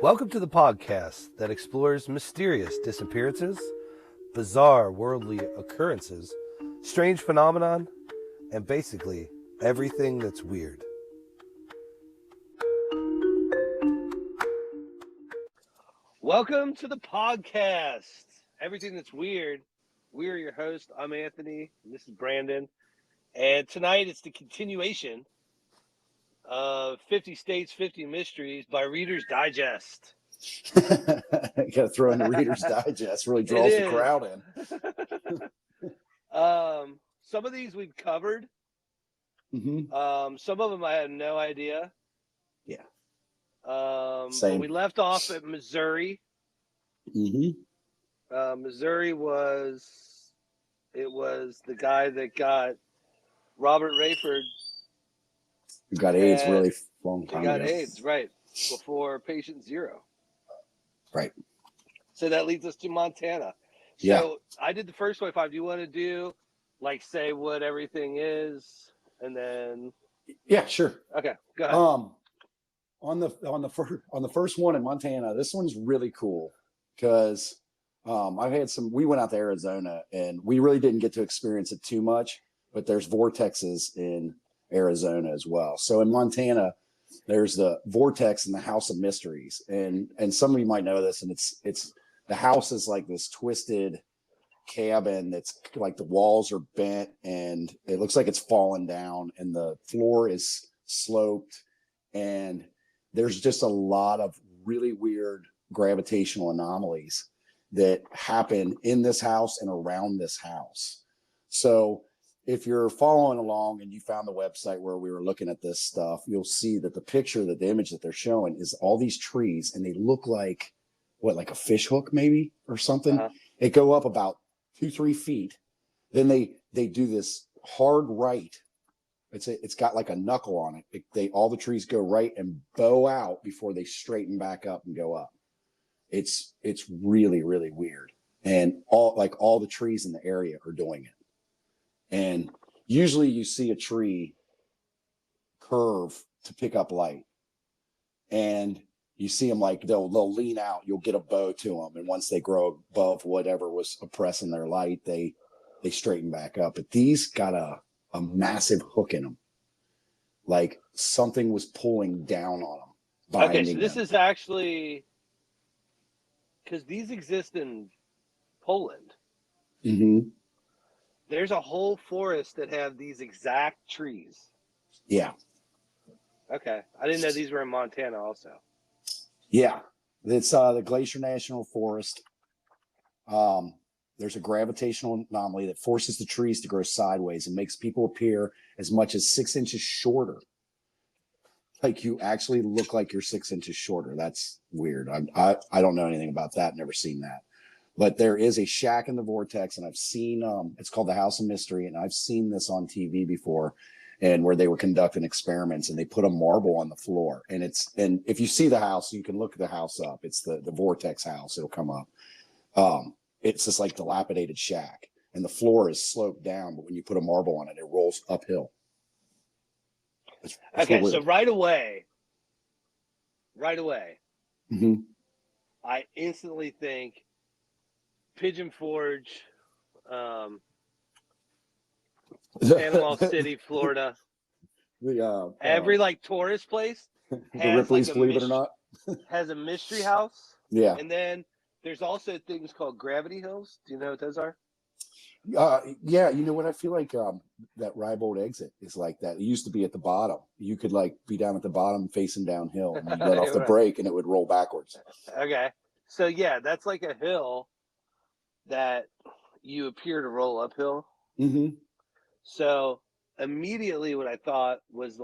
Welcome to the podcast that explores mysterious disappearances, bizarre worldly occurrences, strange phenomenon, and basically everything that's weird. Welcome to the podcast, everything that's weird. We're your host. I'm Anthony, and this is Brandon. And tonight it's the continuation of 50 States, 50 Mysteries by Reader's Digest. You got to throw in the Reader's Digest. Really draws the crowd in. Some of these we've covered. Mm-hmm. Some of them I had no idea. Yeah. Same. We left off at Missouri. Mm-hmm. Missouri was the guy that got Robert Rayford. Who got AIDS really long time ago. He got AIDS, right, before patient zero. Right. So that leads us to Montana. So yeah. I did the first 25. Do you want to do, like, say what everything is, and then? Yeah, sure. Okay, go ahead. On the first one in Montana, this one's really cool because we went out to Arizona and we really didn't get to experience it too much, but there's vortexes in Arizona as well. So in Montana, there's the vortex in the House of Mysteries, and some of you might know this, and it's the house is like this twisted cabin that's like the walls are bent and it looks like it's fallen down and the floor is sloped, and there's just a lot of really weird gravitational anomalies that happen in this house and around this house. So if you're following along and you found the website where we were looking at this stuff, you'll see that the image that they're showing is all these trees, and they look like like a fish hook maybe or something. Uh-huh. They go up about 2-3 feet. Then they do this hard right. It's got like a knuckle on it. All the trees go right and bow out before they straighten back up and go up. It's really, really weird. And all the trees in the area are doing it. And usually you see a tree curve to pick up light, and you see them like they'll lean out. You'll get a bow to them, and once they grow above whatever was oppressing their light, they straighten back up. But these got a massive hook in them, like something was pulling down on them. Okay, so this is actually because these exist in Poland. Mm-hmm. There's a whole forest that have these exact trees. Yeah. Okay. I didn't know these were in Montana also. Yeah. It's the Glacier National Forest. There's a gravitational anomaly that forces the trees to grow sideways and makes people appear as much as 6 inches shorter. Like you actually look like you're 6 inches shorter. That's weird. I don't know anything about that. Never seen that. But there is a shack in the vortex, and I've seen it's called the House of Mystery, and I've seen this on TV before, and where they were conducting experiments, and they put a marble on the floor, and if you see the house, you can look the house up. It's the vortex house. It'll come up. It's just like dilapidated shack, and the floor is sloped down, but when you put a marble on it, it rolls uphill. It's okay, so right away, mm-hmm. I instantly think Pigeon Forge, Panama City, Florida. Every tourist place the Ripley's, believe it or not, has a mystery house. Yeah. And then there's also things called gravity hills. Do you know what those are? Yeah, you know what? I feel like that Rybold exit is like that. It used to be at the bottom. You could be down at the bottom facing downhill, and you let off the brake and it would roll backwards. Okay. So yeah, that's like a hill that you appear to roll uphill. Mm-hmm. So immediately what I thought was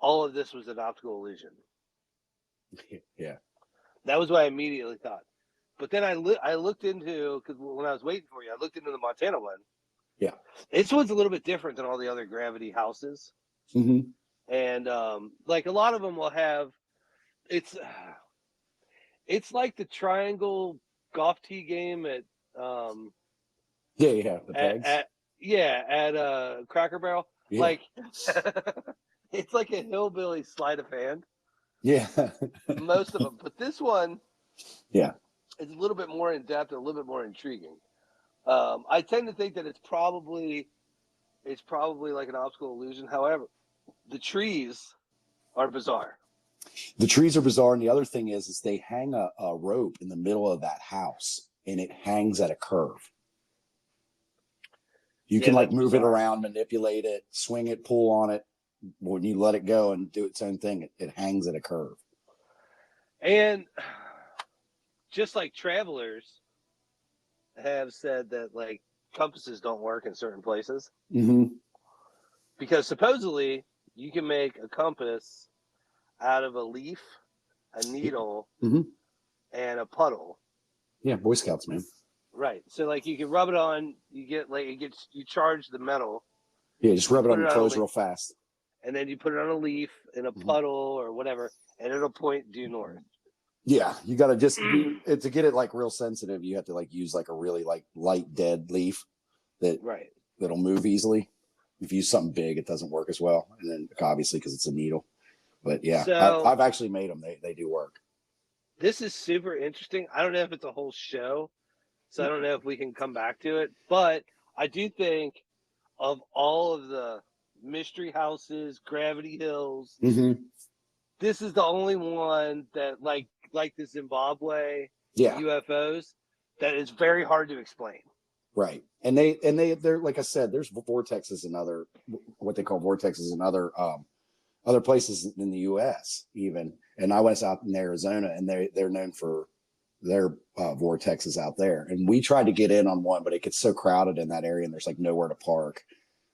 all of this was an optical illusion. Yeah. That was what I immediately thought. But then I looked into, because when I was waiting for you, I looked into the Montana one. Yeah. This one's a little bit different than all the other gravity houses. Mm-hmm. And a lot of them will have, it's like the triangle golf tee game at the pegs. At Cracker Barrel. Yeah. It's like a hillbilly sleight of hand. Yeah. most of them. But this one Yeah. is a little bit more in depth and a little bit more intriguing. I tend to think that it's probably like an optical illusion. However, the trees are bizarre. The trees are bizarre. And the other thing is they hang a rope in the middle of that house and it hangs at a curve. You can like move it around, manipulate it, swing it, pull on it. When you let it go and do its own thing, it hangs at a curve. And just like travelers have said that like compasses don't work in certain places. Mm-hmm. Because supposedly you can make a compass out of a leaf, a needle, mm-hmm. and a puddle. Yeah, Boy Scouts, man. Right. So like you can rub it on, you get like you charge the metal. Yeah, just rub it on your clothes real fast. And then you put it on a leaf in a puddle or whatever, and it'll point due north. Yeah, you got to just to get it like real sensitive. You have to like use like a really like light dead leaf that'll move easily. If you use something big, it doesn't work as well, and then obviously because it's a needle. But yeah, so, I've actually made them. They do work. This is super interesting. I don't know if it's a whole show, so I don't know if we can come back to it. But I do think of all of the mystery houses, gravity hills, this is the only one that like the Zimbabwe UFOs that is very hard to explain. Right. And they're like I said, there's vortexes and other what they call vortexes and other places in the US even. And I was out in Arizona and they're known for their vortexes out there. And we tried to get in on one, but it gets so crowded in that area and there's like nowhere to park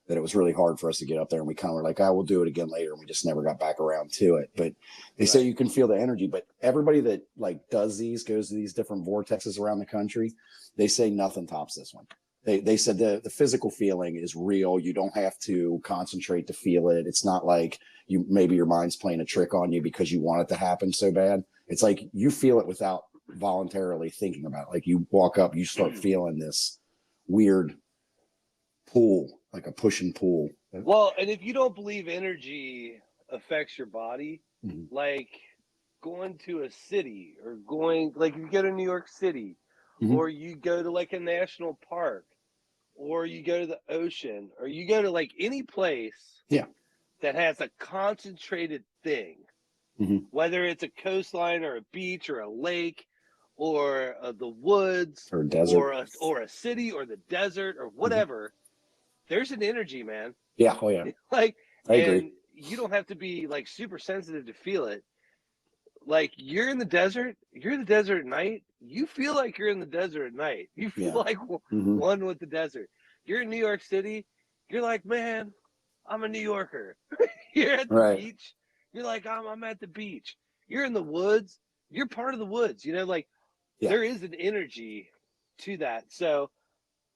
that it was really hard for us to get up there. And we kind of were like, we'll do it again later. And we just never got back around to it. But they say you can feel the energy, but everybody that like goes to these different vortexes around the country, they say nothing tops this one. They said the physical feeling is real. You don't have to concentrate to feel it. It's not like maybe your mind's playing a trick on you because you want it to happen so bad. It's like you feel it without voluntarily thinking about it. Like you walk up, you start feeling this weird pull, like a push and pull. Well, and if you don't believe energy affects your body, like going to a city or going, like you go to New York City, or you go to like a national park, or you go to the ocean, or you go to like any place that has a concentrated thing, whether it's a coastline or a beach or a lake or the woods or a desert or a city or the desert or whatever, there's an energy, man. Yeah. Oh yeah. Like, I agree. You don't have to be like super sensitive to feel it. Like you're in the desert at night. You feel like you're in the desert at night. You feel like one with the desert. You're in New York City. You're like, man, I'm a New Yorker. You're at the beach. You're like, I'm at the beach. You're in the woods. You're part of the woods. You know, like there is an energy to that. So,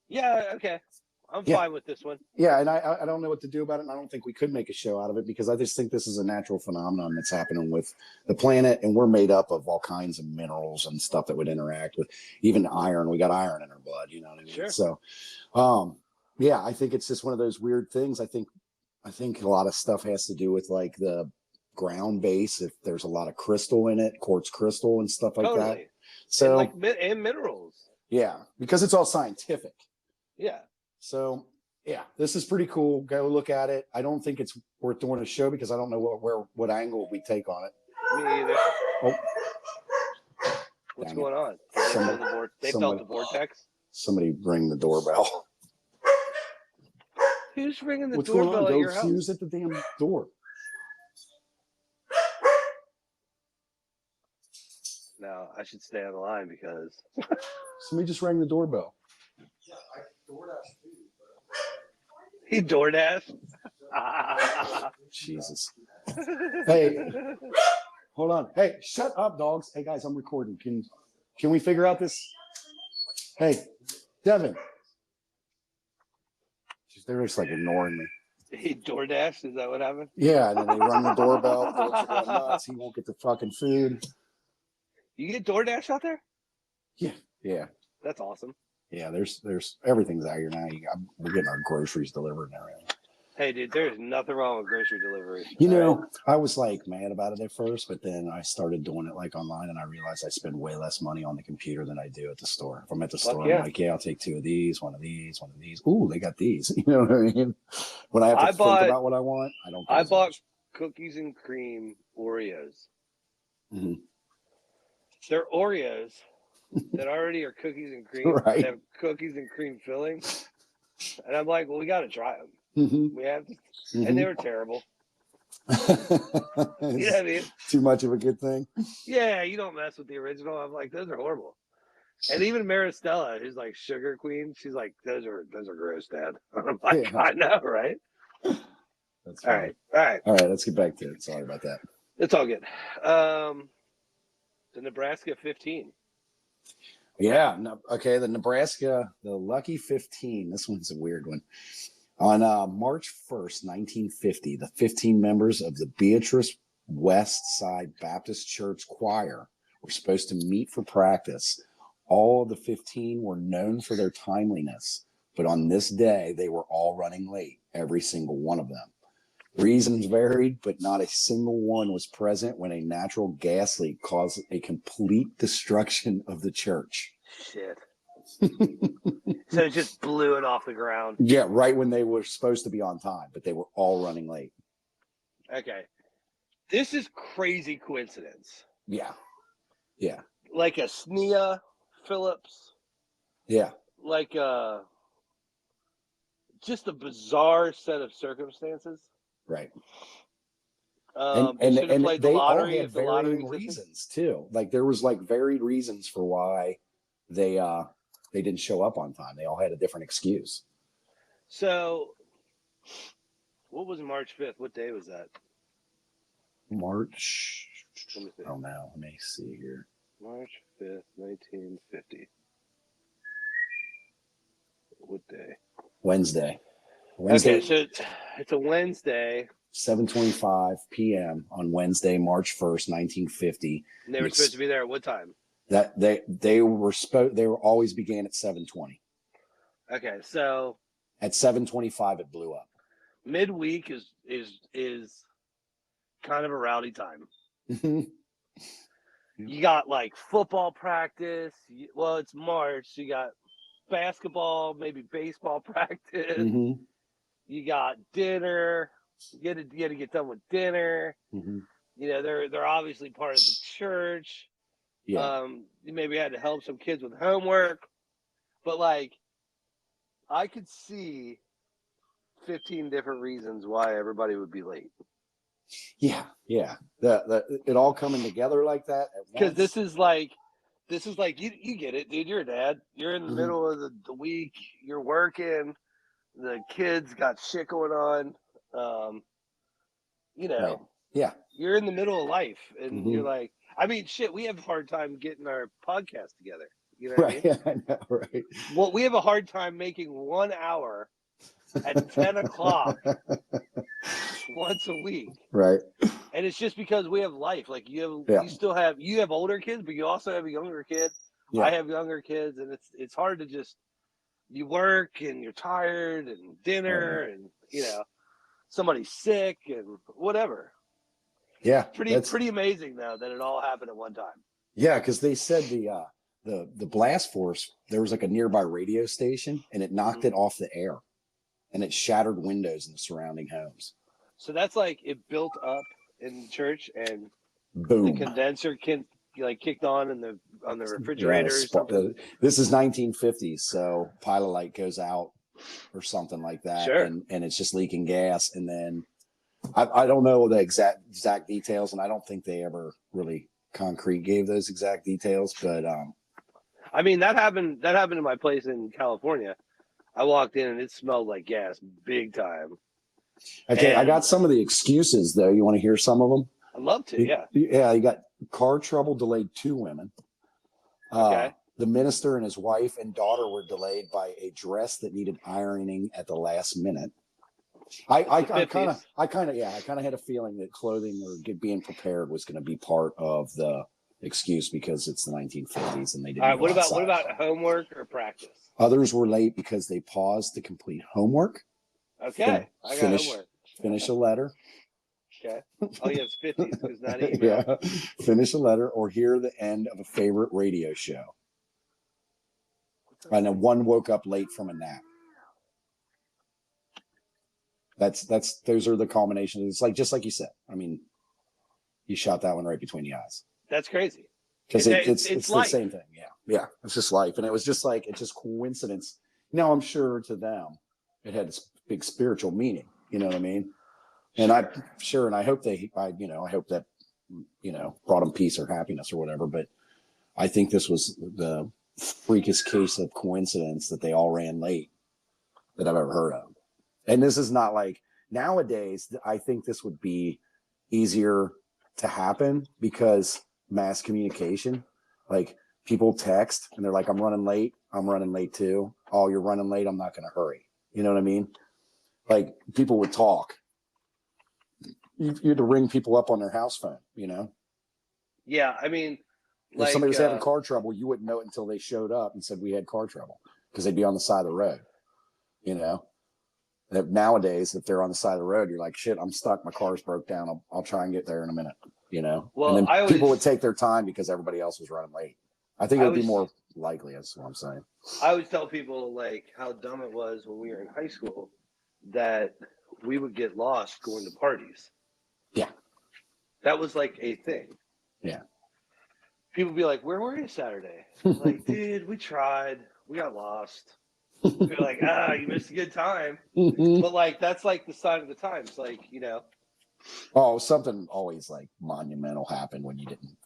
yeah, okay. I'm fine with this one. Yeah, and I don't know what to do about it, and I don't think we could make a show out of it because I just think this is a natural phenomenon that's happening with the planet, and we're made up of all kinds of minerals and stuff that would interact with even iron. We got iron in our blood, you know what I mean? Sure. So, yeah, I think it's just one of those weird things. I think a lot of stuff has to do with like the ground base, if there's a lot of crystal in it, quartz crystal and stuff like that. So and minerals. Yeah, because it's all scientific. Yeah. So yeah, this is pretty cool. Go look at it. I don't think it's worth doing a show because I don't know what angle we take on it. Me either. Oh, what's going on? They felt the vortex. Somebody ring the doorbell. Who's ringing the doorbell at your house? Who's at the damn door? No, I should stay on the line because somebody just rang the doorbell. Yeah, I DoorDash food. He DoorDash. Jesus. Hey, hold on. Hey, shut up, dogs. Hey guys, I'm recording. Can we figure out this? Hey, Devin. They're just like ignoring me. He DoorDash? Is that what happened? Yeah, and then they run the doorbell. The dogs are going nuts. He won't get the fucking food. You get DoorDash out there? Yeah. That's awesome. Yeah, there's everything's out here now. We're getting our groceries delivered and everything. Hey, dude, there's nothing wrong with grocery delivery. You all know, right? I was like mad about it at first, but then I started doing it like online, and I realized I spend way less money on the computer than I do at the store. If I'm at the Fuck store, I'm yeah. like, yeah, I'll take two of these, one of these, one of these. Ooh, they got these. You know what I mean? When I have to I think bought about what I want, I don't get I as bought much. cookies and cream Oreos. Mhm. They're Oreos that already are cookies and cream and Right. have cookies and cream filling. And I'm like, well, we got to try them. Mhm. We have to. And Mhm. they were terrible. You know what I mean? Too much of a good thing. Yeah, you don't mess with the original. I'm like, those are horrible. And even Maristella, who's like sugar queen, she's like, those are gross, Dad. I'm like, Yeah, I know, right? that's All funny. right, all right, All right, let's get back to it. Sorry about that. it's all good. The Nebraska 15. Yeah. No, okay. The Nebraska, the Lucky 15. This one's a weird one. On March 1st, 1950, the 15 members of the Beatrice West Side Baptist Church Choir were supposed to meet for practice. All of the 15 were known for their timeliness, but on this day, they were all running late, every single one of them. Reasons varied, but not a single one was present when a natural gas leak caused a complete destruction of the church. Shit. So it just blew it off the ground. Yeah, right when they were supposed to be on time, but they were all running late. Okay. This is crazy coincidence. Yeah. Yeah. Like a SNEA Phillips, Yeah. like just a bizarre set of circumstances. Right. They should have played the They all lottery had if the lottery varying existed. reasons too. Like there was like varied reasons for why they didn't show up on time. They all had a different excuse. So, what was March 5th? What day was that? March. Let me see. Oh no, let me see here. March 5th, 1950. What day? Wednesday. Okay, so it's a Wednesday. 7:25 p.m. on Wednesday, March 1st, 1950. And they were supposed to be there at what time? That they were always began at 7:20. Okay, so At 7:25 it blew up. midweek is kind of a rowdy time. You got like football practice. Well, it's March. So you got basketball, maybe baseball practice. Mm-hmm. You got dinner. You got to get done with dinner. Mm-hmm. You know, they're obviously part of the church. Yeah. You maybe had to help some kids with homework, but like, I could see 15 different reasons why everybody would be late. Yeah. It all coming together like that at Because once. this is like you get it, dude. You're a dad. You're in the middle of the week. You're working. The kids got shit going on. You know, Right. Yeah. you're in the middle of life, and Mhm. you're like, I mean, shit. We have a hard time getting our podcast together. You know what Right. I mean? I know, right. Well, we have a hard time making 1 hour at 10 o'clock once a week. Right. And it's just because we have life. Like you have older kids, but you also have a younger kid. Yeah. I have younger kids, and it's hard to just, you work and you're tired and dinner and somebody's sick and whatever. Yeah. Pretty amazing though that it all happened at one time. Yeah, because they said the blast force, there was like a nearby radio station and it knocked it off the air and it shattered windows in the surrounding homes. So that's like it built up in the church and Boom. the condenser kicked on on the refrigerator or something. This is 1950s, so pilot light goes out or something like that. Sure. And it's just leaking gas. And then I don't know the exact details, and I don't think they ever really concrete gave those exact details, but I mean that happened in my place in California. I walked in and it smelled like gas big time. okay, And I got some of the excuses though. You want to hear some of them? I'd love to, yeah. Yeah, you got car trouble delayed 2 women. Okay. The minister and his wife and daughter were delayed by a dress that needed ironing at the last minute. I kind of had a feeling that clothing or being prepared was going to be part of the excuse because it's the 1950s and they didn't. All right. What about homework or practice? Others were late because they paused to complete homework. Okay, I got finish homework. finish a letter. Okay. Oh yeah, it's 50s because not email. Yeah, finish a letter or hear the end of a favorite radio show. I know one woke up late from a nap. Those are the culminations. It's like just like you said. I mean, you shot that one right between the eyes. That's crazy. Because it's the life. same thing. Yeah. It's just life. And it was just like, it's just coincidence. Now I'm sure to them it had this big spiritual meaning. You know what I mean? And Sure. and I hope I hope that, brought them peace or happiness or whatever. But I think this was the freakiest case of coincidence that they all ran late that I've ever heard of. And this is not like nowadays, I think this would be easier to happen because mass communication, like people text and they're like, I'm running late too. Oh, you're running late, I'm not going to hurry. You know what I mean? Like people would talk. You had to ring people up on their house phone, Yeah, I mean, if somebody was having car trouble, you wouldn't know it until they showed up and said we had car trouble because they'd be on the side of the road. That nowadays, if they're on the side of the road, you're like, shit, I'm stuck. My car's broke down. I'll try and get there in a minute, Well, and then people would take their time because everybody else was running late. I think it would be more likely. That's what I'm saying. I always tell people like how dumb it was when we were in high school that we would get lost going to parties. Yeah. That was like a thing. Yeah. People would be like, where were you Saturday? Like, dude, we tried. We got lost. Be like, you missed a good time. But like, that's like the sign of the times. Like, Oh, something always like monumental happened when you didn't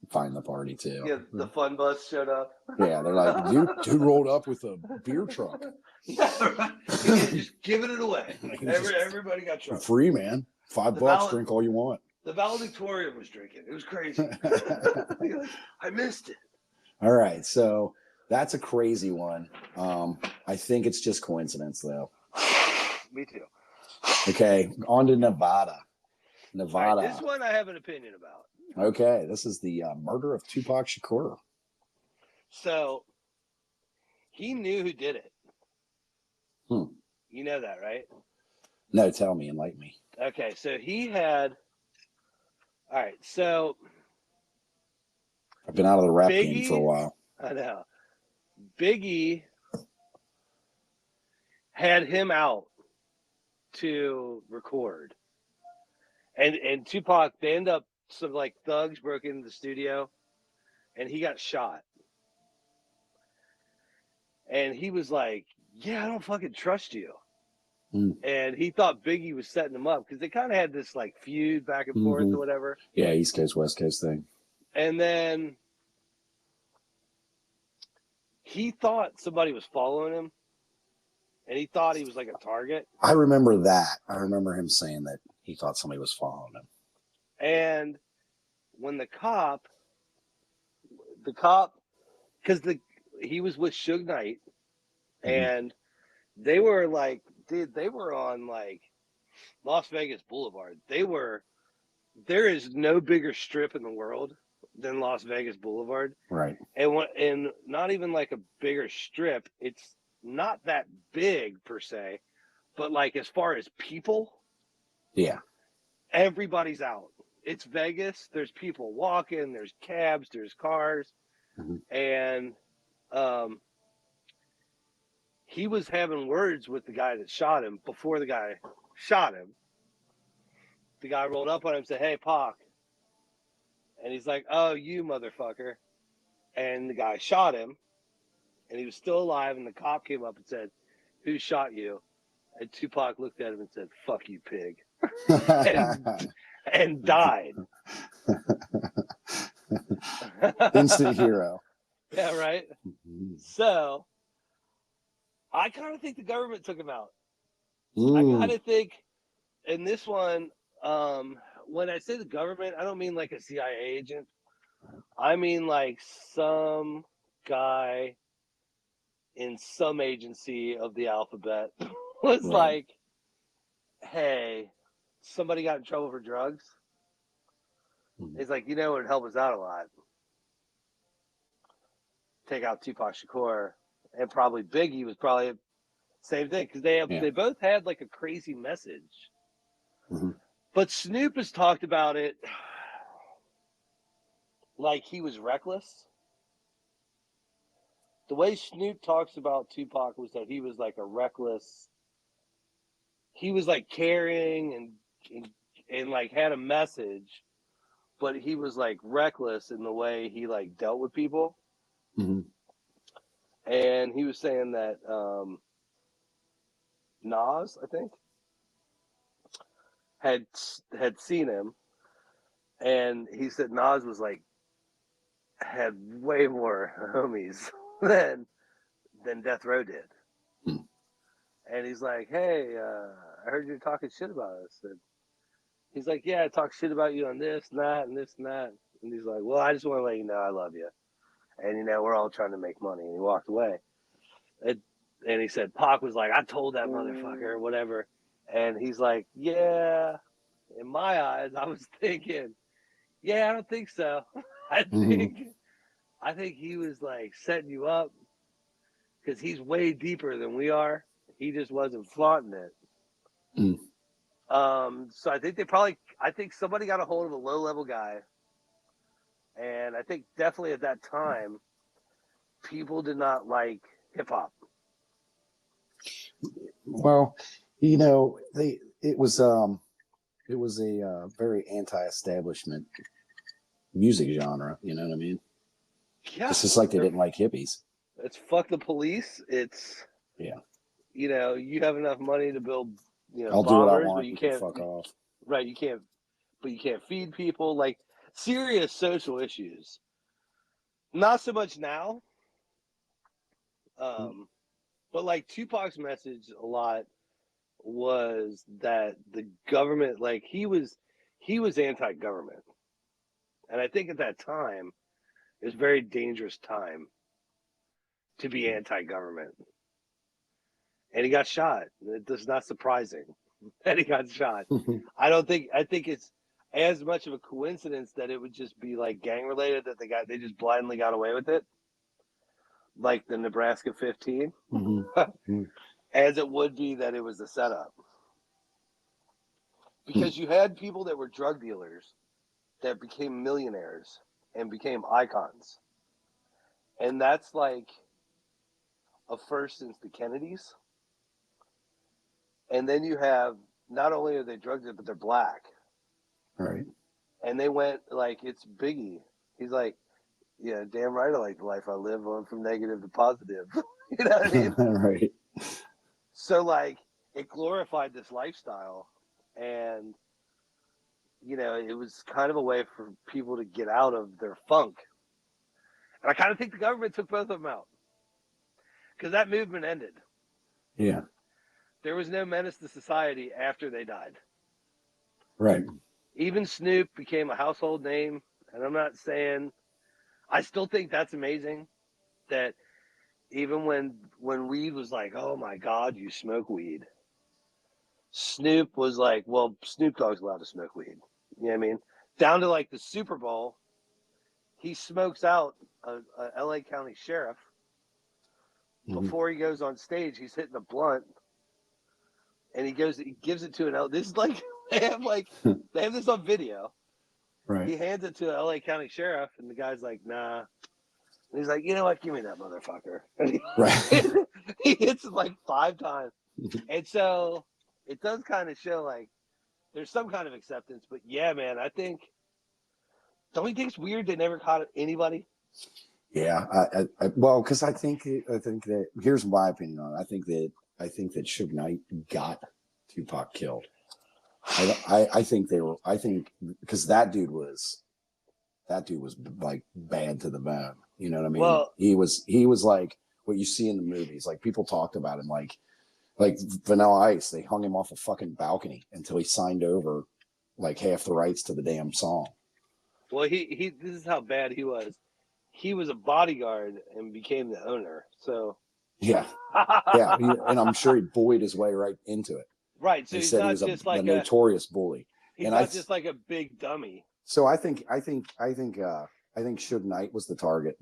find the party too. Yeah, the fun bus showed up. Yeah, they're like, dude rolled up with a beer truck. Yeah, right. Just giving it away. Everybody got drunk. Free, man. $5, drink all you want. The valedictorian was drinking. It was crazy. I missed it. All right, so that's a crazy one. I think it's just coincidence, though. Me too. Okay, on to Nevada. Nevada. Right, this one I have an opinion about. Okay, this is the murder of Tupac Shakur. So, he knew who did it. You know that, right? No, tell me, enlighten me. Okay, so he had... All right, so... I've been out of the rap game for a while. I know. Biggie had him out to record. And Tupac, they end up, some like thugs broke into the studio and he got shot. And he was like, yeah, I don't fucking trust you. And he thought Biggie was setting him up because they kind of had this like feud back and forth or whatever. Yeah, East Coast, West Coast thing. And then he thought somebody was following him. And he thought he was like a target. I remember that. I remember him saying that he thought somebody was following him. And when the cop, because he was with Suge Knight, and they were like, dude, they were on like Las Vegas Boulevard. There is no bigger strip in the world than Las Vegas Boulevard. Right. And not even like a bigger strip. It's not that big per se, but like as far as people, yeah, everybody's out. It's Vegas. There's people walking. There's cabs. There's cars, and he was having words with the guy that shot him before the guy shot him. The guy rolled up on him and said, "Hey, Pac," and he's like, "Oh, you motherfucker," and the guy shot him. And he was still alive, and the cop came up and said, "Who shot you?" And Tupac looked at him and said, "Fuck you, pig," and died. Instant hero. Yeah, right? So, I kind of think the government took him out. I kind of think, in this one, when I say the government, I don't mean like a CIA agent. I mean like some guy in some agency of the alphabet was like, hey, somebody got in trouble for drugs. He's like, it would help us out a lot. Take out Tupac Shakur. And probably Biggie was probably Same thing, because Yeah. they both had like a crazy message. Mm-hmm. But Snoop has talked about it like he was reckless. The way Snoop talks about Tupac was that he was like a reckless. He was like caring and like had a message, but he was like reckless in the way he like dealt with people. Mm-hmm. And he was saying that Nas, I think, had seen him, and he said Nas was like had way more homies than Death Row did. Hmm. And he's like, "Hey, I heard you talking shit about us." And he's like, "Yeah, I talk shit about you on this and that and this and that." And he's like, "Well, I just want to let you know I love you, and you know we're all trying to make money." And he walked away. And he said, Pac was like, "I told that motherfucker," or whatever. And he's like, "Yeah, in my eyes, I was thinking, yeah, I don't think so. I think he was like setting you up because he's way deeper than we are. He just wasn't flaunting it." Mm. So I think somebody got a hold of a low level guy, and I think definitely at that time, people did not like hip hop. Well, you know, it was a very anti-establishment music genre. You know what I mean? Yeah, It's just like they didn't like hippies. it's fuck the police. It's Yeah, you know, you have enough money to build, I'll do what I bombers, want. but you You can can't. fuck off. Right, you can't feed people. Like serious social issues. Not so much now. But like Tupac's message a lot was that the government, like he was anti-government, and I think at that time it was a very dangerous time to be anti-government. And he got shot. It's not surprising that he got shot. I think it's as much of a coincidence that it would just be like gang related that they just blindly got away with it, like the Nebraska 15, Mm-hmm. as it would be that it was a setup. Because you had people that were drug dealers that became millionaires and became icons. And that's like a first since the Kennedys. And then you have not only are they drug dealers, but they're black. Right. And they went like it's Biggie. He's like, "Yeah, damn right I like the life I live, going from negative to positive." You know what I mean? Right. So like it glorified this lifestyle, and it was kind of a way for people to get out of their funk. And I kind of think the government took both of them out because that movement ended. Yeah. There was no menace to society after they died. Right. Even Snoop became a household name. And I'm not saying, I still think that's amazing that even when weed was like, "Oh my God, you smoke weed," Snoop was like, "Well, Snoop Dogg's allowed to smoke weed." You know what I mean? Down to like the Super Bowl, he smokes out a LA County sheriff. Before he goes on stage, he's hitting a blunt, and he gives it to an L. This is like they have this on video. Right. He hands it to an LA County sheriff, and the guy's like, "Nah." And he's like, "You know what? Give me that motherfucker." And Right. he hits it like 5 times, and so it does kind of show like there's some kind of acceptance. But yeah, man, don't you think it's weird they never caught anybody? Yeah. Well, because I think that here's my opinion on it. I think that Suge Knight got Tupac killed. I think because that dude was like bad to the bone. You know what I mean? Well, he was like what you see in the movies. Like people talked about him like Vanilla Ice. They hung him off a fucking balcony until he signed over like half the rights to the damn song. well, he this is how bad he was. He was a bodyguard and became the owner. So Yeah, yeah, and I'm sure he bullied his way right into it. Right. So They he's said he not was just a like notorious bully. he's And not just like a big dummy. so I think Suge Knight was the target.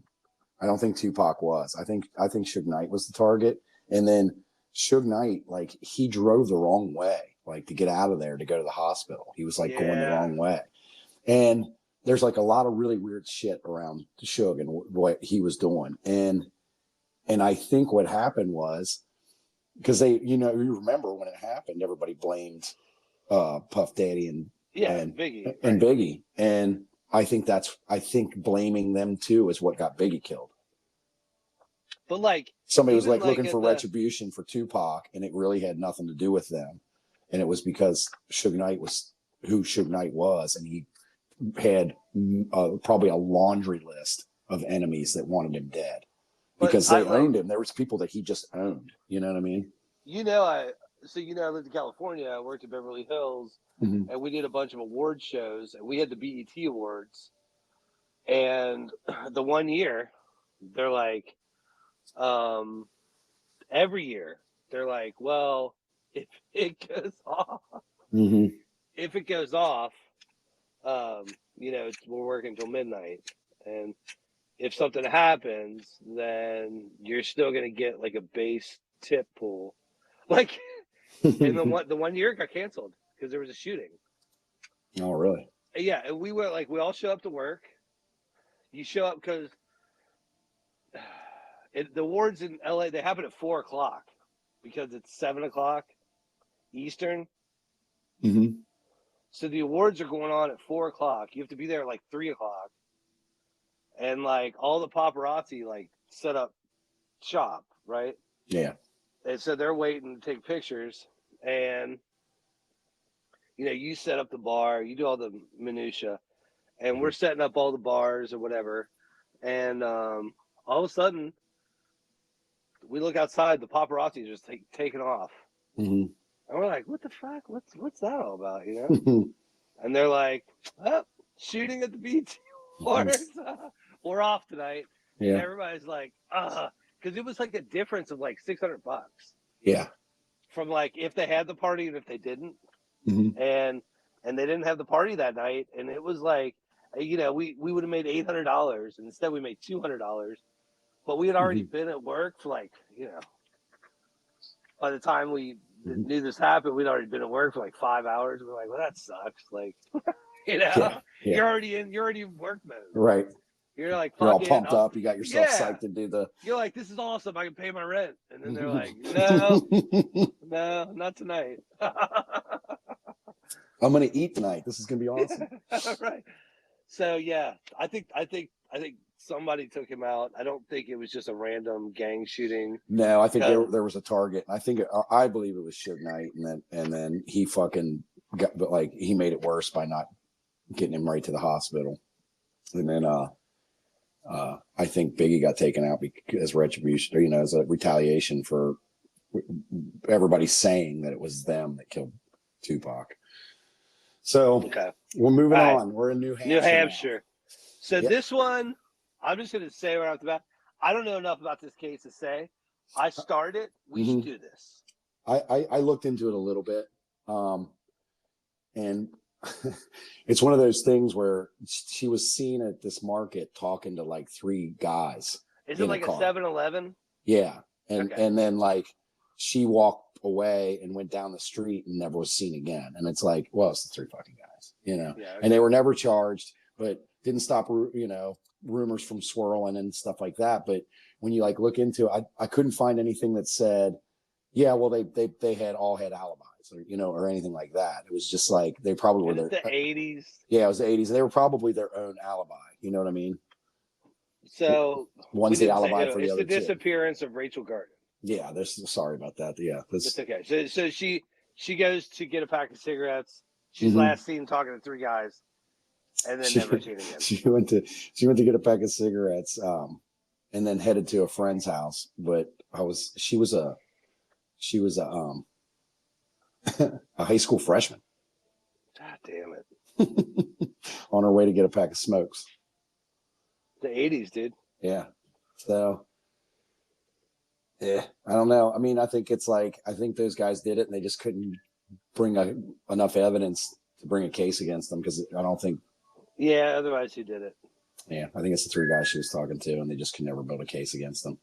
I don't think Tupac was. I think Suge Knight was the target, and then Suge Knight, like he drove the wrong way, like to get out of there to go to the hospital. He was like going the wrong way. And there's like a lot of really weird shit around Suge and what he was doing. And I think what happened was because they, you remember when it happened, everybody blamed Puff Daddy and Biggie. And Biggie. And I think blaming them too is what got Biggie killed. But like somebody was like looking for retribution for Tupac, and it really had nothing to do with them. And it was because Suge Knight was who Suge Knight was, and he had probably a laundry list of enemies that wanted him dead because they owned him. There was people that he just owned. You know what I mean? I lived in California. I worked in Beverly Hills, and we did a bunch of award shows, and we had the BET Awards. And the one year, they're like, every year, they're like, well, if it goes off, we're working until midnight, and if something happens, then you're still gonna get like a base tip pool. Like, and the one year it got canceled because there was a shooting. Oh, really? Yeah, and we all show up to work. You show up because the awards in LA, they happen at 4:00 because it's 7:00 Eastern. So the awards are going on at 4:00. You have to be there at like 3:00, and like all the paparazzi like set up shop, right? Yeah. And so they're waiting to take pictures, and you set up the bar, you do all the minutia, and we're setting up all the bars or whatever, and all of a sudden we look outside, the paparazzi is just taking off, and we're like, what the fuck? What's that all about? And they're like, oh, shooting at the BT Awards. We're off tonight. Yeah. And everybody's like, because it was like a difference of like $600. Yeah. From like if they had the party and if they didn't, and they didn't have the party that night, and it was like, we would have made $800, and instead we made $200. But we had already been at work for like, by the time we knew this happened, we'd already been at work for like 5 hours. We're like, well, that sucks. Like, you're already in work mode. Right. You're like, you're all pumped up. You got yourself psyched to do the. You're like, this is awesome. I can pay my rent. And then they're like, no, not tonight. I'm gonna eat tonight. This is gonna be awesome. Right. So yeah, I think somebody took him out. I don't think it was just a random gang shooting. No, I think there was a target. I believe it was Suge Knight, and then he fucking got, but like he made it worse by not getting him right to the hospital, and then I think Biggie got taken out as retribution, as a retaliation for everybody saying that it was them that killed Tupac. So we're moving on. We're in New Hampshire. So this one, I'm just going to say right off the bat, I don't know enough about this case to say. I started. We should do this. I looked into it a little bit, and it's one of those things where she was seen at this market talking to like 3 guys. Is it like a 7-Eleven? Yeah, and then like she walked away and went down the street and never was seen again. And it's like, well, it's the 3 fucking guys, and they were never charged, but didn't stop, rumors from swirling and stuff like that. But when you like look into it, I couldn't find anything that said, yeah, well, they had alibis or anything like that. It was just like they probably were the 80s. Yeah, it was the 80s. They were probably their own alibi. You know what I mean? So one's the alibi for the other. It's the disappearance of Rachel Garden. Yeah, sorry about that. Yeah, it's okay. So she goes to get a pack of cigarettes. She's last seen talking to 3 guys, and then never seen again. She went to get a pack of cigarettes, and then headed to a friend's house. But she was a a high school freshman. God damn it! On her way to get a pack of smokes. The 80s, dude. Yeah. So. Yeah, I don't know. I mean, I think those guys did it, and they just couldn't bring enough evidence to bring a case against them because I don't think. Yeah, otherwise who did it? Yeah, I think it's the 3 guys she was talking to, and they just could never build a case against them.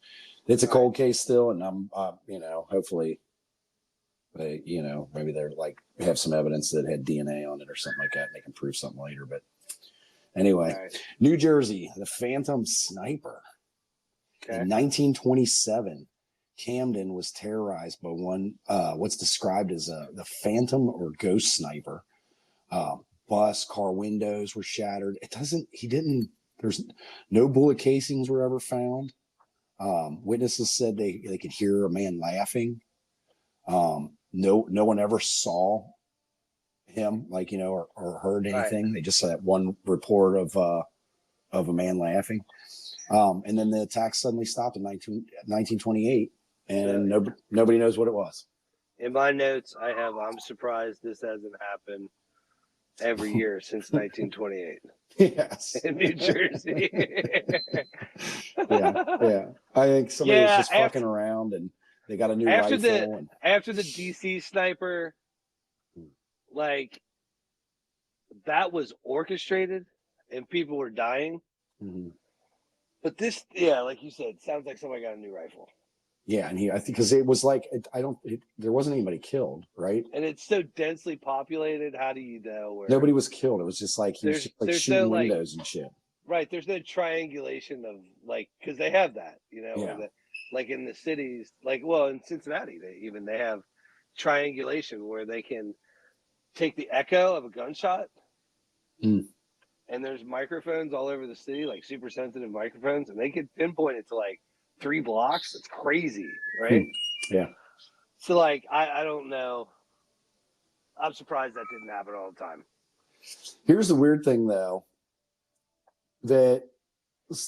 it's a cold case still, and I'm, hopefully, maybe they're like have some evidence that it had DNA on it or something like that, and they can prove something later. But anyway, New Jersey, the Phantom Sniper. In 1927, Camden was terrorized by one, what's described as the Phantom or Ghost Sniper. Bus, car windows were shattered. There's no bullet casings were ever found. Witnesses said they could hear a man laughing. No one ever saw him, or heard anything. Right. They just saw that one report of a man laughing. And then the attack suddenly stopped in 1928, and nobody knows what it was. In my notes, I'm surprised this hasn't happened every year since 1928. Yes. In New Jersey. yeah. I think somebody was just fucking around, and they got a new rifle. After the DC sniper, that was orchestrated, and people were dying. Mm-hmm. But this, like you said, sounds like somebody got a new rifle. Yeah, and I think because it was like there wasn't anybody killed, right? And it's so densely populated. How do you know where nobody was killed? It was just like he was just shooting windows and shit. Right. There's no triangulation of because they have that, like in the cities, in Cincinnati, they have triangulation where they can take the echo of a gunshot. Mm. And there's microphones all over the city, like super sensitive microphones, and they can pinpoint it to 3 blocks. It's crazy, right? Yeah. So I don't know. I'm surprised that didn't happen all the time. Here's the weird thing, though, that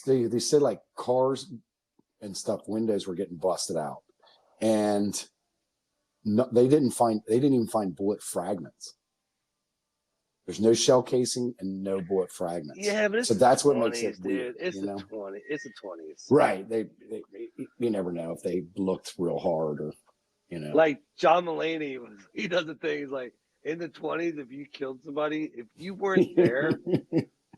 they said cars and stuff, windows were getting busted out, and they didn't even find bullet fragments. There's no shell casing and no bullet fragments. Yeah, but that's what makes it weird. It's the 20s. It's the 20s. Right. They you never know if they looked real hard or, Like John Mulaney, he does a thing. He's like, in the 20s, if you killed somebody, if you weren't there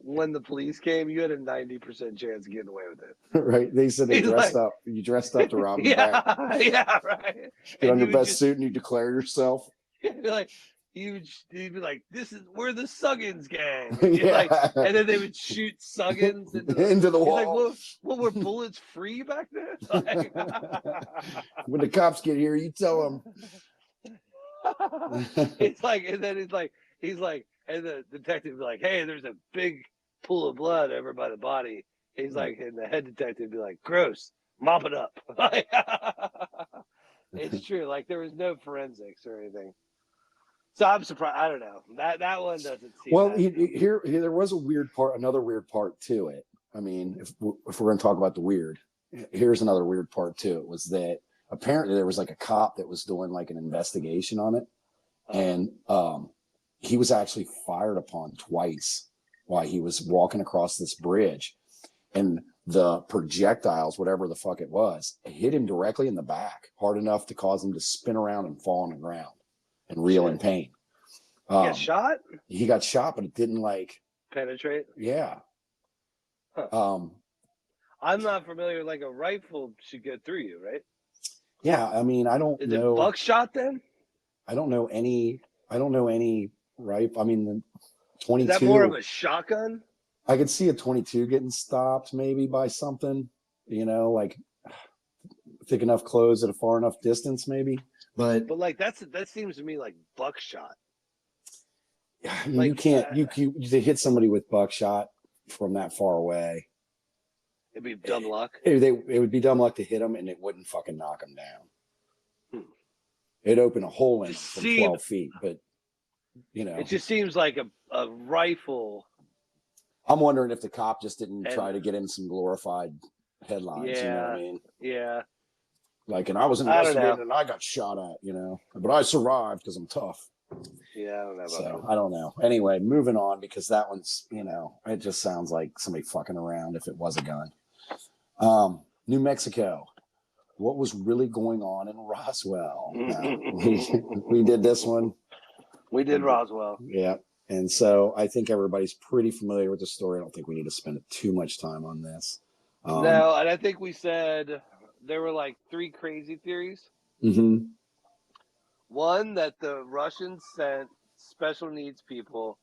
when the police came, you had a 90% chance of getting away with it. Right. They said they dressed up. You dressed up to rob them back. Yeah, right. Get on your best suit and you declare yourself. You'd be like, we're the Suggins gang. And, and then they would shoot Suggins into the wall. Well, were bullets free back then? When the cops get here, you tell them. It's and then he's like, and the detective would be like, hey, there's a big pool of blood over by the body. He's like, and the head detective would be like, gross, mop it up. It's true. There was no forensics or anything. So I'm surprised. I don't know. That one doesn't seem. Well, here there was another weird part to it. I mean, if we're going to talk about the weird, here's another weird part to it, was that apparently there was a cop that was doing an investigation on it, and he was actually fired upon twice while he was walking across this bridge, and the projectiles, whatever the fuck it was, hit him directly in the back, hard enough to cause him to spin around and fall on the ground and reel in pain. He got shot? He got shot, but it didn't penetrate? Yeah. Huh. I'm not familiar. A rifle should go through you, right? Yeah, I mean, I don't know. Is it buckshot then? I don't know any rifle. I mean, the 22. Is that more of a shotgun? I could see a 22 getting stopped maybe by something, thick enough clothes at a far enough distance, maybe. But that seems to me like buckshot. I mean, you can't to hit somebody with buckshot from that far away. It'd be dumb luck. It would be dumb luck to hit them, and it wouldn't fucking knock them down. It'd open a hole in from 12 feet, but it just seems like a rifle. I'm wondering if the cop just didn't try to get in some glorified headlines. Yeah, you know what I mean? Yeah. And I was investigating and I got shot at, but I survived because I'm tough. Yeah, I don't know about that. I don't know. Anyway, moving on, because that one's, it just sounds like somebody fucking around if it was a gun. New Mexico. What was really going on in Roswell? We did this one. We did Roswell. Yeah. And so I think everybody's pretty familiar with the story. I don't think we need to spend too much time on this. No, and I think we said there were like three crazy theories. Mm-hmm. One, that the Russians sent special needs people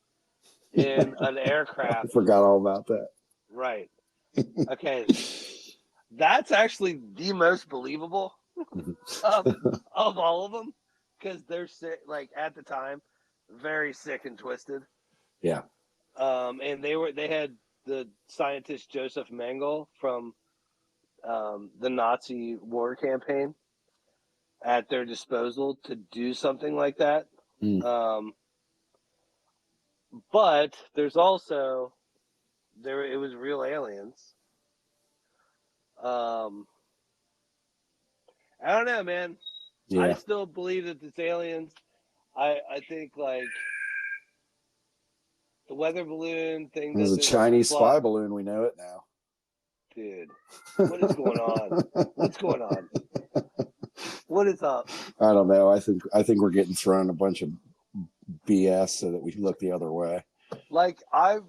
in an I aircraft. forgot all about that. Right. Okay. That's actually the most believable of all of them, because they're sick, like at the time, very sick and twisted. Yeah. And they had the scientist Joseph Mengele from the Nazi war campaign at their disposal to do something like that. Mm. But there's also it was real aliens. I don't know, man. I Yeah. still believe that it's aliens. I think like the weather balloon thing It was a doesn't Chinese fly. spy balloon. We know it now. Dude, what is going on? What's going on? What is up? I don't know. I think we're getting thrown a bunch of BS so that we look the other way. Like I'm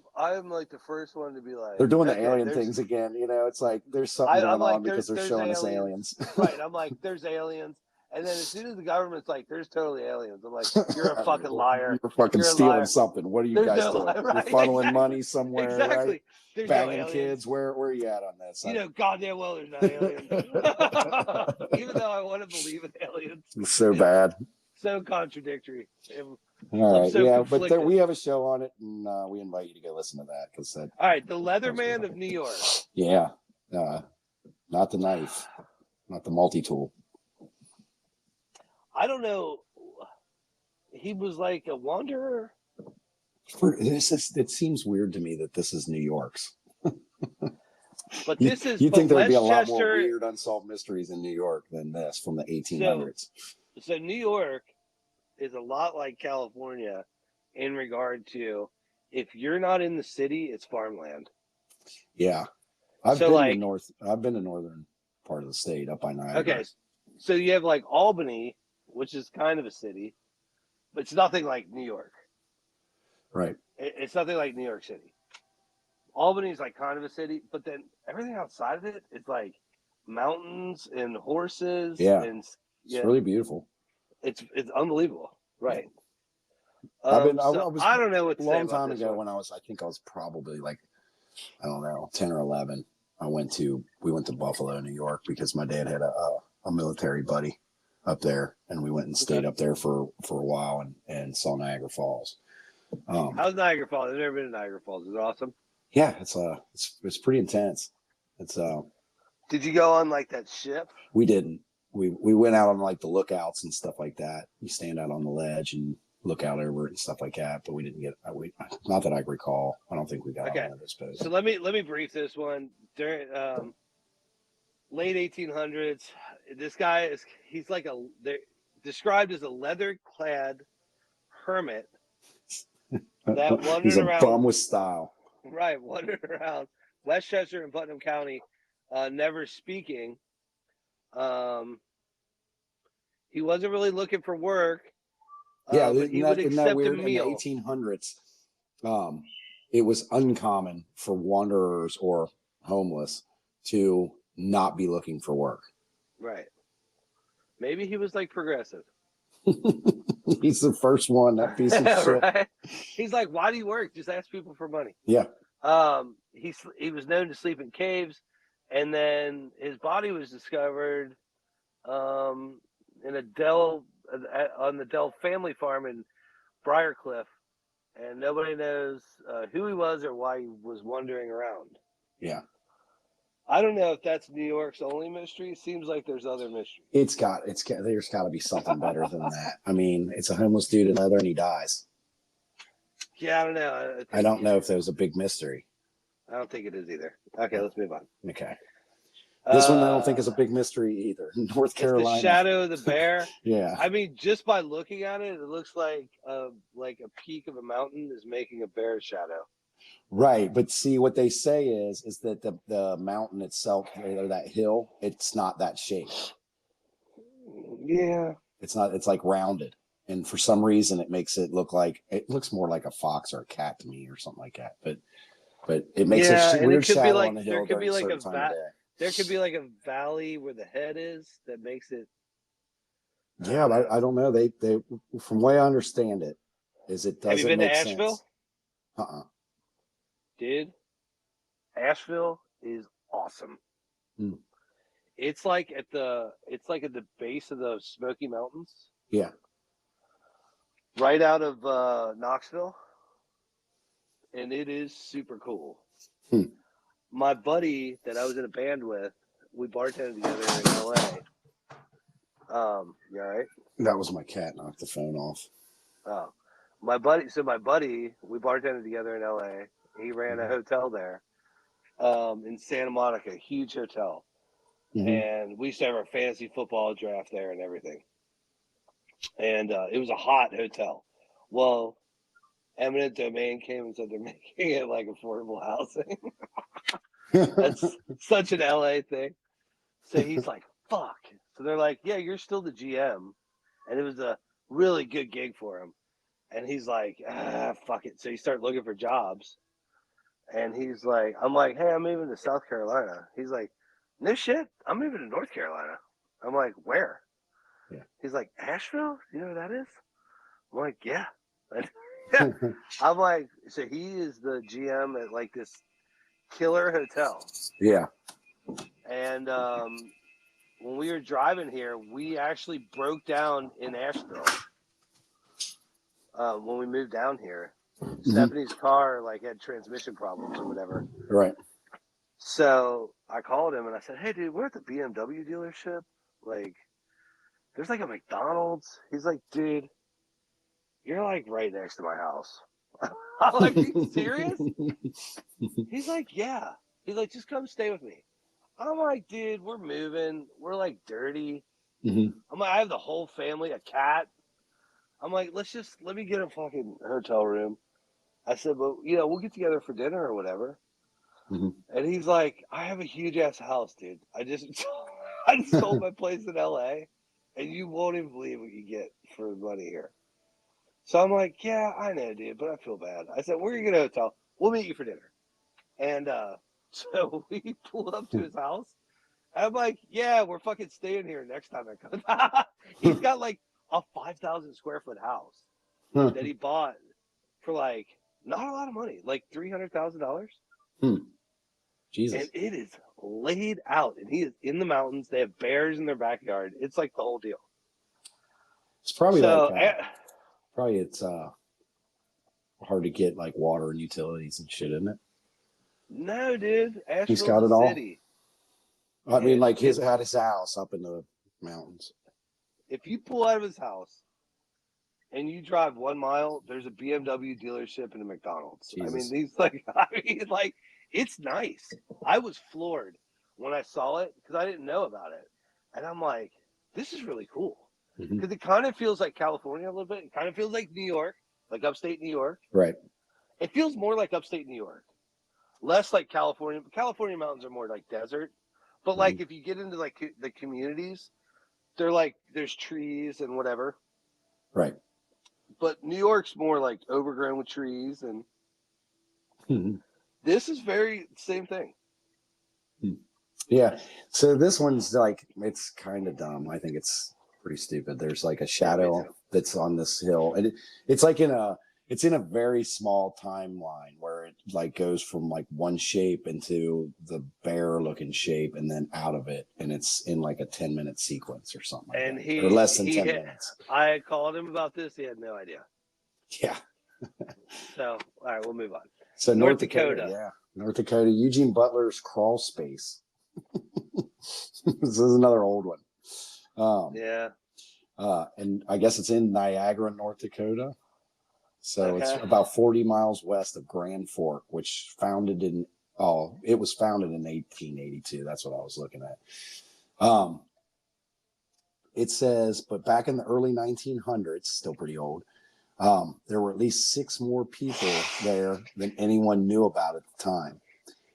like the first one to be like, They're doing the okay, alien things again. You know, it's like there's something going I'm like, on because they're there's showing us aliens. Right. I'm like, there's aliens. And then as soon as the government's like, there's totally aliens, I'm like, you're a fucking liar. You're fucking You're a stealing liar. something. What are you There's guys no doing? lie, right? You're funneling Exactly. money somewhere, Exactly. right? There's Banging no aliens. kids. Where are you at on this? You know, goddamn well there's not aliens. Even though I want to believe in aliens. It's so bad. So contradictory. All right, so yeah, conflicted. but we have a show on it, and we invite you to go listen to that because that. All right, the Leatherman of New York. Yeah, not the knife, not the multi-tool. I don't know. He was like a wanderer. It seems weird to me that this is New York's. But this is. You think there'd be a lot more Westchester- weird unsolved mysteries in New York than this from the 1800s. So New York is a lot like California in regard to, if you're not in the city, it's farmland. Yeah, I've So, been like- to I've been to northern part of the state up by Niagara. Okay, so you have like Albany, which is kind of a city, but it's nothing like New York. Right. It's nothing like New York City. Albany is like kind of a city, but then everything outside of it is like mountains and horses. Yeah. And It's really beautiful. It's unbelievable, right? I don't know what to a say long about time this ago one. when I think I was probably like, I don't know, 10 or 11. We went to Buffalo, New York, because my dad had a military buddy up there, and we went and stayed up there for a while and saw Niagara Falls. How's Niagara Falls? I've never been to Niagara Falls. Is it awesome? Yeah, it's pretty intense. Did you go on like that ship? We didn't. We went out on like the lookouts and stuff like that. You stand out on the ledge and look out over it and stuff like that. But we didn't get. Not that I recall. I don't think we got on this boat. So let me brief this one. During late 1800s, this guy he's like they're described as a leather-clad hermit that wandered He's a around. bum with style. Right, wandered around Westchester and Putnam County, never speaking. He wasn't really looking for work. Yeah, but he would isn't that accept weird? a meal. In the 1800s, it was uncommon for wanderers or homeless to not be looking for work. Right. Maybe he was like progressive. He's the first one, that piece of shit. Right? He's like, why do you work? Just ask people for money. Yeah. He was known to sleep in caves, and then his body was discovered in a Dell on the Dell family farm in Briarcliff, and nobody knows who he was or why he was wandering around. Yeah. I don't know if that's New York's only mystery. Seems like there's other mysteries. There's got to be something better than that. I mean, it's a homeless dude in leather and he dies. Yeah, I don't know. I don't know if there's a big mystery. I don't think it is either. Okay, let's move on. Okay. This one I don't think is a big mystery either. North Carolina. The shadow of the bear. Yeah. I mean, just by looking at it, it looks like a peak of a mountain is making a bear shadow. Right, but see what they say is that the mountain itself, or that hill, it's not that shape. Yeah. It's not. It's like rounded, and for some reason, it looks more like a fox or a cat to me, or something like that. But it makes a weird shadow on the hill. There could be like There could be like a valley where the head is that makes it. Yeah, but I don't know. They from the way I understand it, is it Have you doesn't been to make Asheville? sense. Uh-uh. Dude, Asheville is awesome. Hmm. It's like at the base of the Smoky Mountains, Yeah. right out of Knoxville, and it is super cool. Hmm. My buddy that I was in a band with, we bartended together in LA. You all right? That was my cat knocked the phone off. Oh, my buddy. So my buddy, we bartended together in LA. He ran a hotel there, in Santa Monica, huge hotel, and we used to have our fantasy football draft there and everything. And it was a hot hotel. Well, eminent domain came and said they're making it like affordable housing. That's such an LA thing. So he's like, fuck. So they're like, yeah, you're still the GM. And it was a really good gig for him. And he's like, fuck it. So he started looking for jobs. And he's like, I'm like, hey, I'm moving to South Carolina. He's like, no shit. I'm moving to North Carolina. I'm like, where? Yeah. He's like, Asheville? You know where that is? I'm like, yeah. Yeah. I'm like, so he is the GM at like this killer hotel. Yeah. And when we were driving here, we actually broke down in Asheville when we moved down here. Stephanie's car like had transmission problems or whatever. Right. So I called him and I said, hey, dude, we're at the BMW dealership. Like, there's like a McDonald's. He's like, dude, you're like right next to my house. I'm like, are you serious? He's like, yeah. He's like, just come stay with me. I'm like, dude, we're moving. We're like dirty. I'm like, I have the whole family, a cat. I'm like, let me get a fucking hotel room. I said, but we'll get together for dinner or whatever. And he's like, I have a huge ass house, dude. I just sold my place in LA, and you won't even believe what you get for the money here. So I'm like, yeah, I know, dude, but I feel bad. I said, where are you going to hotel? We'll meet you for dinner. And so we pull up to his house. And I'm like, yeah, we're fucking staying here next time I come. He's got like a 5,000 square foot house that he bought for like not a lot of money, like $300,000. Jesus. And it is laid out, and he is in the mountains. They have bears in their backyard. It's like the whole deal. It's probably so, it's hard to get like water and utilities and shit, isn't it? No, dude. He's got it all. City. I mean, like his house up in the mountains. If you pull out of his house and you drive 1 mile, there's a BMW dealership and a McDonald's. Jesus. I mean, it's nice. I was floored when I saw it because I didn't know about it. And I'm like, this is really cool. Because it kind of feels like California a little bit. It kind of feels like New York, like upstate New York. Right. It feels more like upstate New York. Less like California. California mountains are more like desert. But like if you get into like the communities, they're like there's trees and whatever. Right. But New York's more like overgrown with trees, and this is very same thing. Yeah. So this one's like, it's kind of dumb. I think it's pretty stupid. There's like a shadow that's on this hill, and it's like it's in a very small timeline where it like goes from like one shape into the bear looking shape and then out of it, and it's in like a 10-minute sequence or something like And that. Or less than 10 minutes. I had called him about this. He had no idea. Yeah. So, all right, we'll move on. So North Dakota. Yeah. North Dakota, Eugene Butler's crawl space. This is another old one. Yeah. And I guess it's in Niagara, North Dakota. So it's about 40 miles west of Grand Fork, which it was founded in 1882. That's what I was looking at. It says, but back in the early 1900s, still pretty old, there were at least 6 more people there than anyone knew about at the time.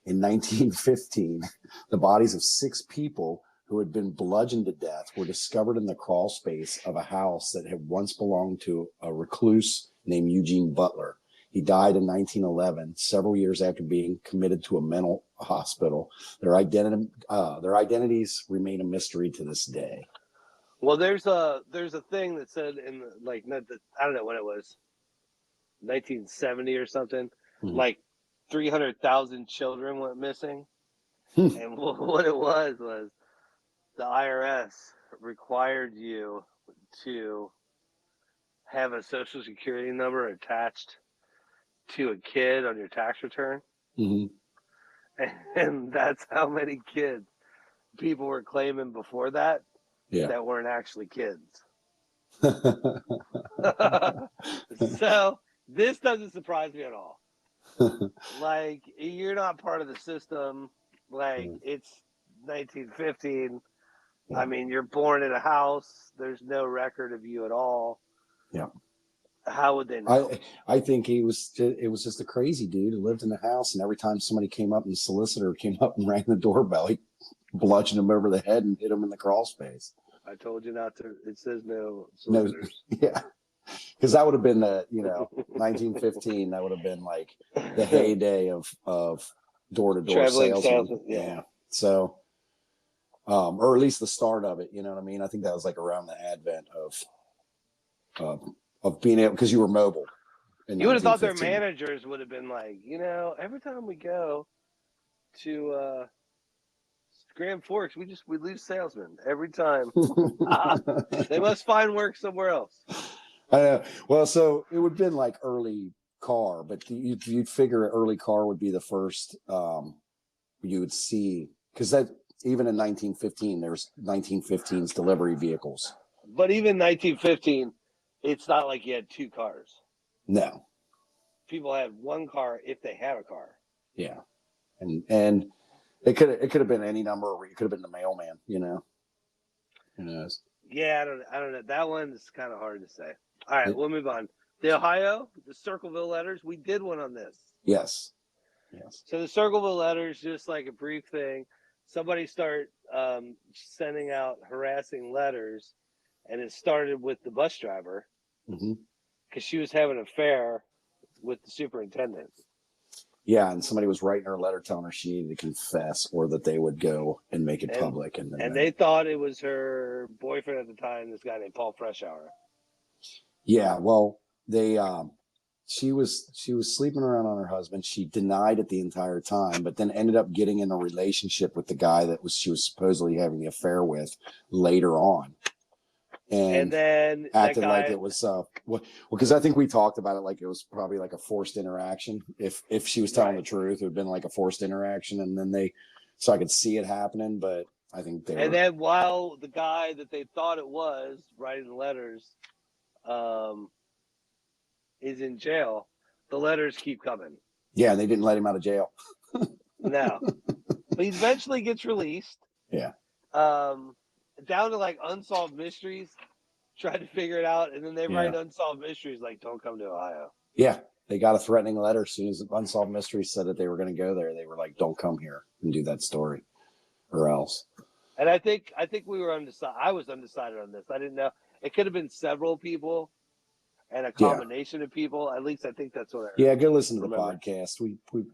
In 1915, the bodies of 6 people who had been bludgeoned to death were discovered in the crawl space of a house that had once belonged to a recluse named Eugene Butler. He died in 1911, several years after being committed to a mental hospital. Their identities remain a mystery to this day. Well, there's a thing that said in like I don't know when it was, 1970 or something, like 300,000 children went missing, and what it was the IRS required you to have a social security number attached to a kid on your tax return, and that's how many kids people were claiming before that that weren't actually kids. So this doesn't surprise me at all. Like, you're not part of the system. Like, it's 1915. I mean, you're born in a house. There's no record of you at all. Yeah. How would they know? I think it was just a crazy dude who lived in the house, and every time somebody came up and the solicitor came up and rang the doorbell, he bludgeoned him over the head and hit him in the crawl space. I told you not to. It says no solicitors. No, yeah. Because that would have been 1915. That would have been like the heyday of door-to-door salesmen. Yeah. So, or at least the start of it. You know what I mean? I think that was like around the advent of being able, because you were mobile. You would have thought their managers would have been like, every time we go to Grand Forks, we lose salesmen every time. They must find work somewhere else. I know. Well, so it would have been like early car, but you'd figure an early car would be the first you would see, because that even in 1915 there's 1915's delivery vehicles. But even 1915, it's not like you had two cars. No. People had one car if they had a car. Yeah, and it could have been any number. It could have been the mailman. Who knows? Yeah, I don't know. That one's kind of hard to say. All right, we'll move on. The Ohio, the Circleville letters. We did one on this. Yes. So the Circleville letters, just like a brief thing. Somebody start sending out harassing letters, and it started with the bus driver because she was having an affair with the superintendent. Yeah, and somebody was writing her a letter telling her she needed to confess, or that they would go and make it public. And they thought it was her boyfriend at the time, this guy named Paul Freshour. Yeah, well, she was sleeping around on her husband. She denied it the entire time, but then ended up getting in a relationship with the guy she was supposedly having the affair with later on. And then acted like it was because I think we talked about it like it was probably like a forced interaction. If she was telling the truth, it would have been like a forced interaction, and then so I could see it happening, but I think then while the guy that they thought it was writing the letters is in jail, the letters keep coming. Yeah, and they didn't let him out of jail. No. But he eventually gets released. Yeah. Down to like unsolved mysteries, tried to figure it out, and then they write unsolved mysteries like, don't come to Ohio. Yeah, they got a threatening letter as soon as unsolved mysteries said that they were going to go there. They were like, don't come here and do that story or else. And I think we were undecided. I was undecided on this. I didn't know. It could have been several people and a combination of people. At least I think that's what I heard. Yeah, go listen to the podcast.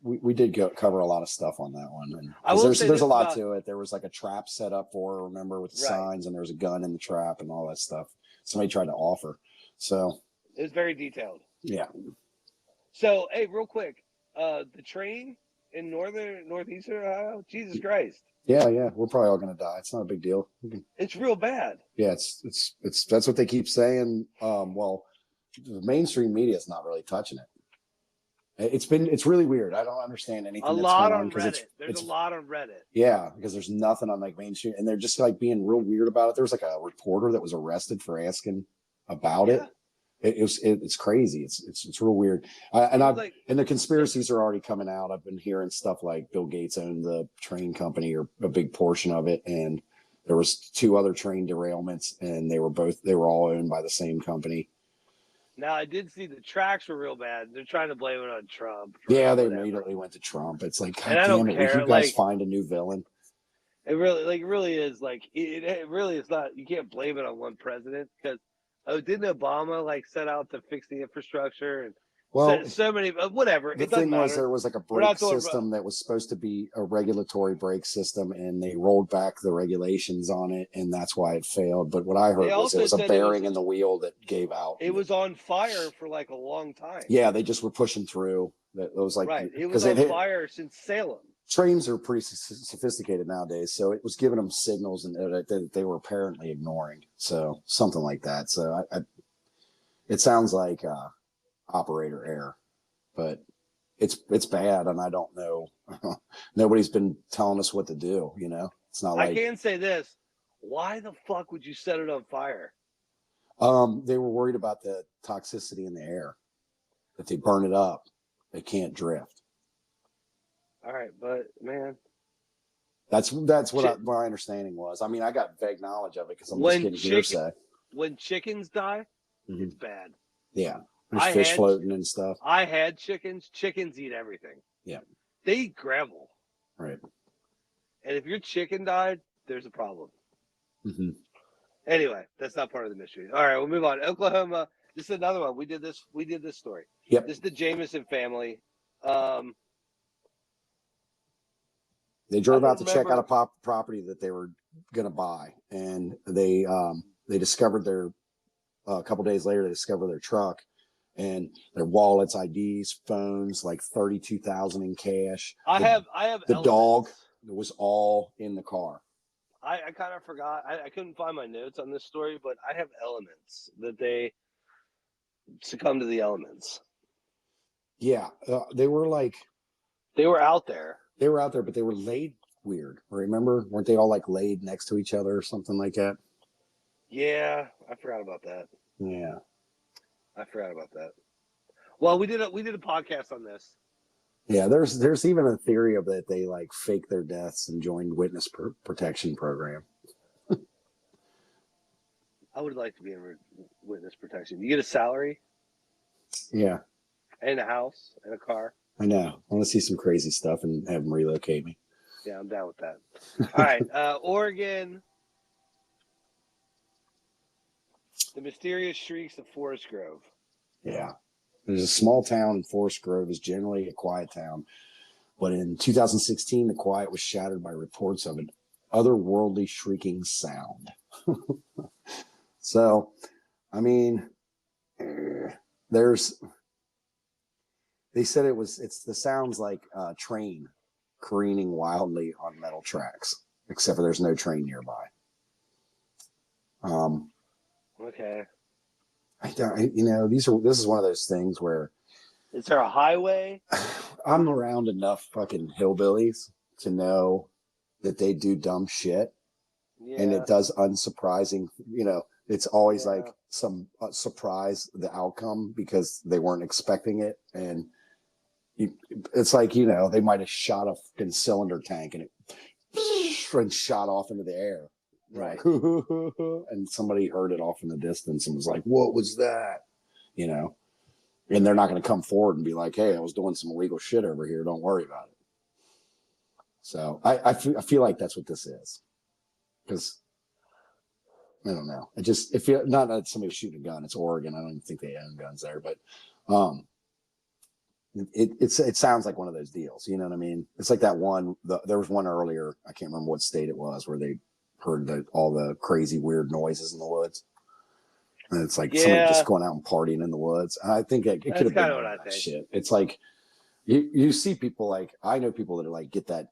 We did cover a lot of stuff on that one. And there's a lot to it. There was like a trap set up for her, remember, with the signs, and there was a gun in the trap and all that stuff. Somebody tried to offer. So it was very detailed. Yeah. So, hey, real quick, the train in northeastern Ohio, Jesus Christ. Yeah, we're probably all gonna die. It's not a big deal. It's real bad. Yeah, it's that's what they keep saying. Well, the mainstream media is not really touching it. It's really weird. I don't understand anything. A lot on Reddit. There's a lot on Reddit. Yeah, because there's nothing on like mainstream, and they're just like being real weird about it. There was like a reporter that was arrested for asking about it. It's crazy. It's real weird. And the conspiracies are already coming out. I've been hearing stuff like Bill Gates owned the train company or a big portion of it, and there was 2 other train derailments, and they were all owned by the same company. Now, I did see the tracks were real bad. They're trying to blame it on Trump. Yeah, they immediately went to Trump. It's like, God damn it, would you guys find a new villain? It really is like, it really is not, you can't blame it on one president, because didn't Obama like set out to fix the infrastructure, and Well, so many, whatever. the It doesn't thing was, matter. there was like a We're brake not doing. system that was supposed to be a regulatory brake system, and they rolled back the regulations on it, and that's why it failed. But what I They heard was it also was a said bearing in the wheel that gave out. it was on fire for like a long time. Yeah, they just were pushing through. That it was like Right. It because was on fire since Salem. trains are pretty sophisticated nowadays, so it was giving them signals and that they were apparently ignoring. So something like that. So it sounds like operator error, but it's bad, and I don't know. Nobody's been telling us what to do. You know, it's not like I can say this: why the fuck would you set it on fire? they were worried about the toxicity in the air. If they burn it up, they can't drift. All right, but man, That's what my understanding was. I mean, I got vague knowledge of it because I'm just getting hearsay. When chickens die, Mm-hmm. it's bad. Yeah, there's fish floating and stuff. I had chickens. Chickens eat everything. Yeah, they eat gravel. Right. And if your chicken died, there's a problem. Mm-hmm. Anyway, that's not part of the mystery. All right, we'll move on. Oklahoma. This is another one. We did this story. Yep. This is the Jameson family. They drove out to check out a property that they were going to buy, and they discovered a couple days later they discovered their truck and their wallets, IDs, phones, like 32,000 in cash. I have the dog that was all in the car. I kind of forgot. I couldn't find my notes on this story, but I have elements that they succumbed to the elements. Yeah, they were out there. They were out there, but they were laid weird. Remember? Weren't they all like laid next to each other or something like that? Yeah, I forgot about that. Yeah, I forgot about that. Well, we did a podcast on this. Yeah, there's even a theory of that they like fake their deaths and joined witness protection program. I would like to be in witness protection. You get a salary. Yeah. And a house and a car. I know. I want to see some crazy stuff and have them relocate me. Yeah, I'm down with that. All right, Oregon. The mysterious shrieks of Forest Grove. Yeah. There's a small town, and Forest Grove is generally a quiet town. But in 2016, the quiet was shattered by reports of an otherworldly shrieking sound. So, I mean, they said it's the sounds like a train careening wildly on metal tracks, except for there's no train nearby. Okay. This is one of those things where. Is there a highway? I'm around enough fucking hillbillies to know that they do dumb shit. Yeah. And it does unsurprising, it's always like some surprise, the outcome, because they weren't expecting it. And it's like, they might have shot a fucking cylinder tank and it shot off into the air. Right. And somebody heard it off in the distance and was like, what was that? And they're not going to come forward and be like, hey, I was doing some illegal shit over here. Don't worry about it. So I feel like that's what this is. Because I don't know. It feels not that somebody shooting a gun. It's Oregon. I don't even think they own guns there, but it sounds like one of those deals. You know what I mean? It's like that one. There was one earlier. I can't remember what state it was where they heard all the crazy weird noises in the woods. And it's like somebody just going out and partying in the woods. I think it could have been what I think. Shit. It's like you see people like I know people that are like get that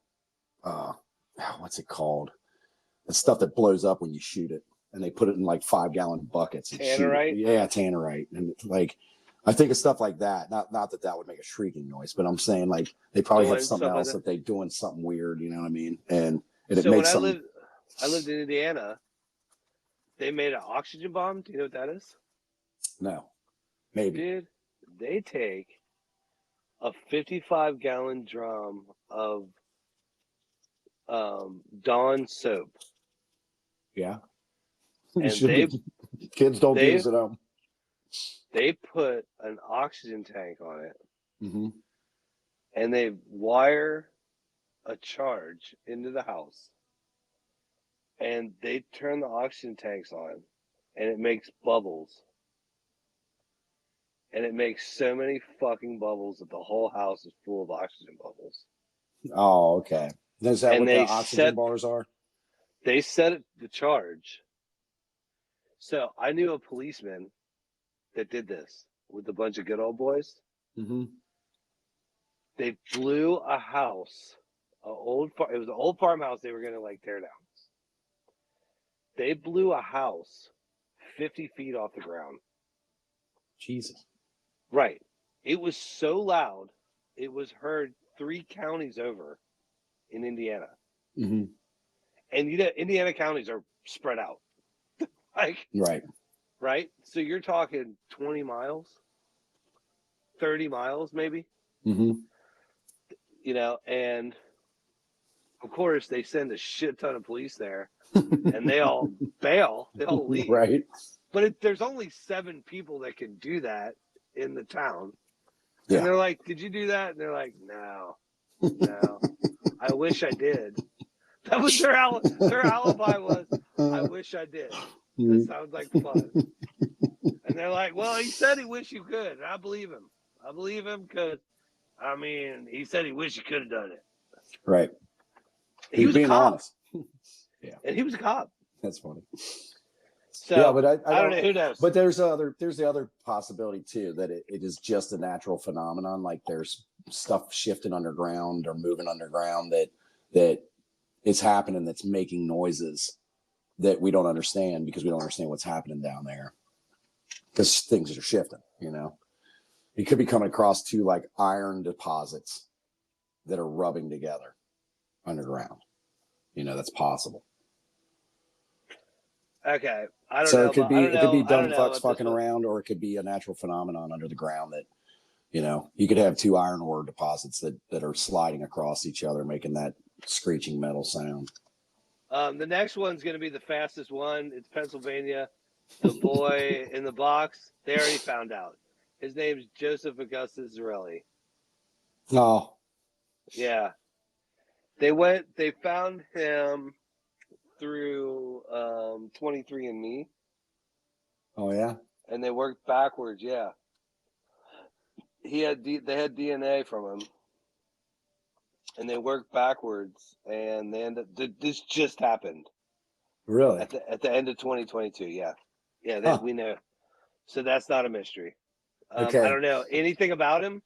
what's it called? The stuff that blows up when you shoot it, and they put it in like 5-gallon buckets. And Tannerite? Yeah, tannerite. And like I think of stuff like that. Not that would make a shrieking noise, but I'm saying like they probably have something else that they doing something weird. You know what I mean? And it makes something. I lived in Indiana. They made an oxygen bomb. Do you know what that is? No. Maybe. Dude, they take a 55-gallon drum of Dawn soap. Yeah. And kids don't do this at home. They put an oxygen tank on it. Mm-hmm. And they wire a charge into the house. And they turn the oxygen tanks on, and it makes bubbles. and it makes so many fucking bubbles that the whole house is full of oxygen bubbles. Oh, okay. Is that And what the they oxygen set bars are? they set it to charge. So I knew a policeman that did this with a bunch of good old boys. Mm-hmm. They blew a house, it was an old farmhouse they were going to like tear down. They blew a house 50 feet off the ground. Jesus. Right. It was so loud, it was heard 3 counties over in Indiana. Mm-hmm. And you know, Indiana counties are spread out. Like, Right. right? So you're talking 20 miles, 30 miles maybe, Mm-hmm. you know, and of course they send a shit ton of police there and they all bail, they all leave. Right. But there's only 7 people that can do that in the town. Yeah. And they're like, "Did you do that?" And they're like, "No, no. I wish I did." That was their alibi was, "I wish I did." That sounds like fun. And they're like, "Well, he said he wished you could." And I believe him. I believe him because, I mean, he said he wished he could have done it. Right. He was being a cop. honest. Yeah. And he was a cop. That's funny. So yeah, but I don't know. Who knows? But there's the other possibility too, that it is just a natural phenomenon. Like there's stuff shifting underground or moving underground that is happening, that's making noises that we don't understand because we don't understand what's happening down there. Because things are shifting, you know. You could be coming across 2 like iron deposits that are rubbing together underground. You know, that's possible. Okay, I don't So know. it could be dumb fucks fucking one. around, or it could be a natural phenomenon under the ground that, you know, you could have 2 iron ore deposits that are sliding across each other, making that screeching metal sound. The next one's going to be the fastest one. It's Pennsylvania. The boy in the box. They already found out. His name's Joseph Augustus Zarelli. Oh, Yeah, they found him through 23andMe. oh yeah. And they worked backwards. Yeah, they had DNA from him, and they worked backwards, and they ended. This just happened. Really? At the end of 2022. Yeah, Huh. we know. So that's not a mystery. Okay. I don't know anything about him.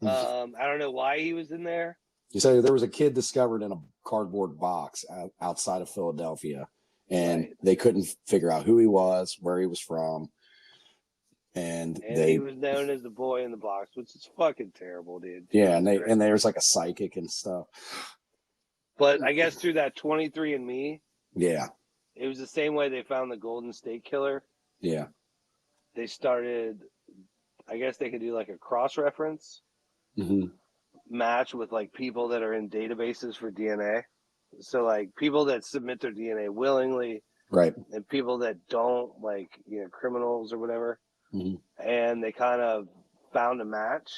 I don't know why he was in there. So there was a kid discovered in a cardboard box outside of Philadelphia, and they couldn't figure out who he was, where he was from. And he was known as the boy in the box, which is fucking terrible, dude. Yeah, and there's like a psychic and stuff. But I guess through that 23andMe, yeah, it was the same way they found the Golden State Killer. Yeah. They started, I guess they could do like a cross-reference match with like people that are in databases for DNA. So like people that submit their DNA willingly, right, and people that don't, like, you know, criminals or whatever. And they kind of found a match.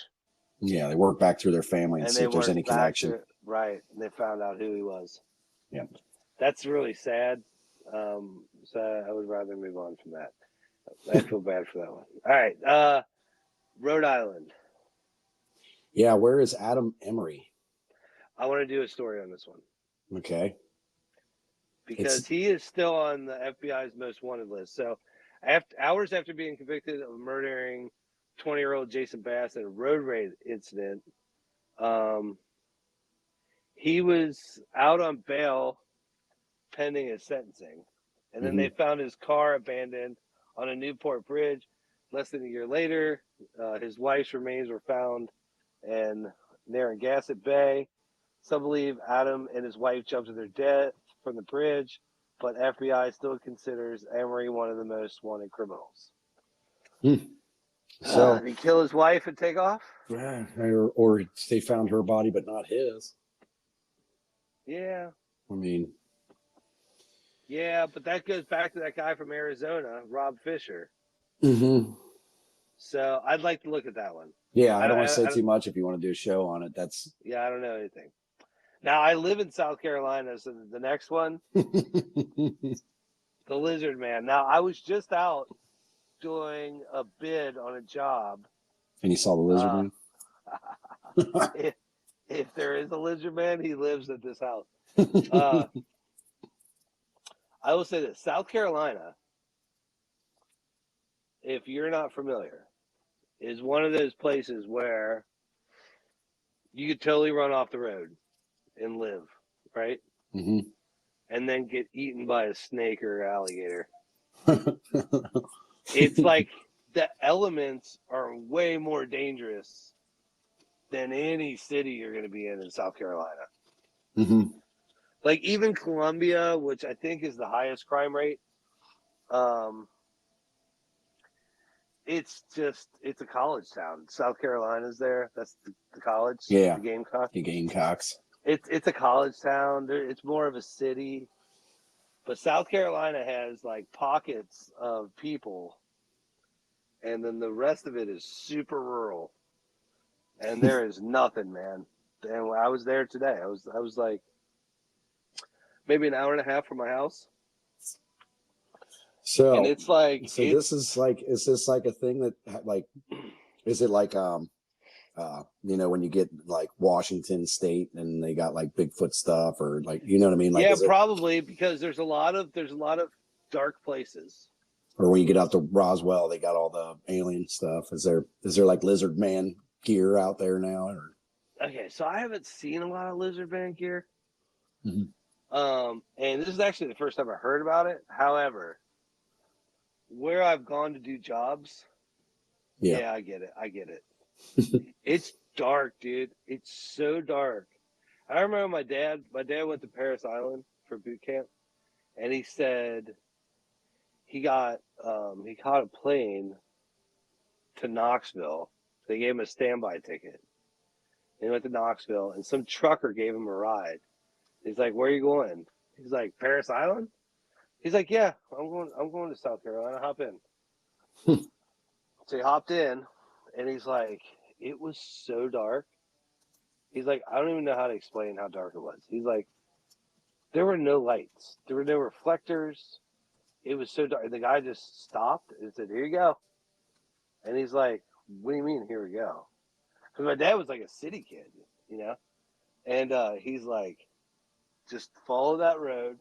Yeah, they work back through their family and see if there's any connection. Right, and they found out who he was. Yeah, that's really sad. So I would rather move on from that. I feel bad for that one. All right, Rhode Island. Yeah, where is Adam Emery? I want to do a story on this one. Okay. Because he is still on the FBI's most wanted list. So, hours after being convicted of murdering 20-year-old Jason Bass in a road rage incident, he was out on bail pending his sentencing. And then they found his car abandoned on a Newport bridge. Less than a year later, his wife's remains were found in Narragansett Bay. Some believe Adam and his wife jumped to their death from the bridge, but FBI still considers Emery one of the most wanted criminals. So did he kill his wife and take off? Or they found her body, but not his. Yeah. I mean. Yeah, but that goes back to that guy from Arizona, Rob Fisher. So I'd like to look at that one. Yeah, I don't want to say too much if you want to do a show on it. Yeah, I don't know anything. Now, I live in South Carolina, so the next one, the Lizard Man. Now, I was just out doing a bid on a job. And you saw the lizard Uh, man? if there is a lizard man, he lives at this house. I will say this: South Carolina, if you're not familiar, is one of those places where you could totally run off the road and live, right? Hmm. And then get eaten by a snake or alligator. It's like the elements are way more dangerous than any city you're going to be in South Carolina. Hmm. Like even Columbia, which I think is the highest crime rate, it's a college town. South Carolina's there. That's the college. Yeah. The Gamecock. The Gamecocks. It's a college town. It's more of a city. But South Carolina has like pockets of people, and then the rest of it is super rural. And there is nothing, man. And when I was there today, I was like maybe an hour and a half from my house. So, And it's like is this like a thing that like, is it like, when you get like Washington State and they got like Bigfoot stuff or like, you know what I mean? Like, yeah, probably because there's a lot of dark places. Or when you get out to Roswell, they got all the alien stuff. Is there like lizard man gear out there now? Or Okay, so I haven't seen a lot of lizard man gear. Mhm. And this is actually the first time I heard about it. However, where I've gone to do jobs, yeah I get it. It's dark, dude. It's so dark. I remember my dad went to Paris Island for boot camp, and he said he caught a plane to Knoxville. They gave him a standby ticket. He went to Knoxville, and some trucker gave him a ride. He's like, "Where are you going?" He's like, "Paris Island." He's like, "Yeah, I'm going to South Carolina. Hop in." So he hopped in, and he's like, "It was so dark." He's like, "I don't even know how to explain how dark it was." He's like, "There were no lights. There were no reflectors. It was so dark." And the guy just stopped and said, "Here you go." And he's like, "What do you mean, here we go?" Because my dad was like a city kid, you know? And he's like, "Just follow that road,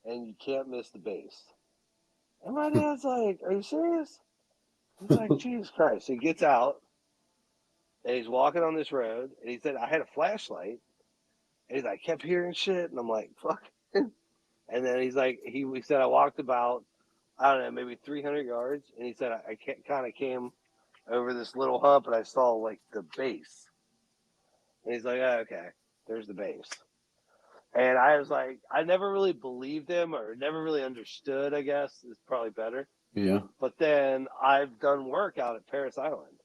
and you can't miss the base." And my dad's like, "Are you serious?" He's like, "Jesus Christ." So he gets out, and he's walking on this road, and he said, "I had a flashlight." And he's like, "I kept hearing shit." And I'm like, "Fuck." And then he's like, he said, "I walked about, I don't know, maybe 300 yards." And he said, I kind of came over this little hump, and I saw like the base. And he's like, "Oh, okay, there's the base." And I was like, I never really believed him or never really understood, I guess, is probably better. Yeah. But then I've done work out at Paris Island.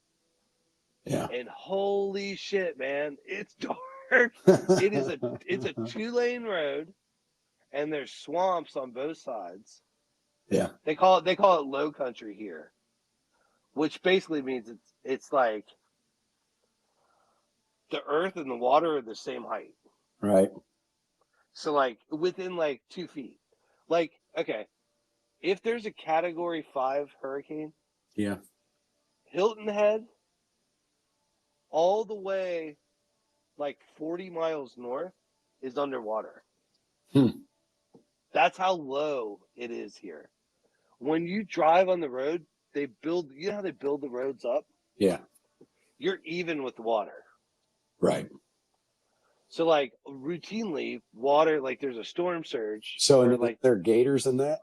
Yeah. And holy shit, man, it's dark. It's a 2-lane road, and there's swamps on both sides. Yeah. They call it low country here, which basically means it's like the earth and the water are the same height. Right. So like within like 2 feet. Like, okay, if there's a category 5 hurricane, Yeah. Hilton Head, all the way like 40 miles north is underwater. That's how low it is here. When you drive on the road, you know how they build the roads up? Yeah. You're even with the water. Right. So like routinely water, like there's a storm surge. So or and like, there are gators in that?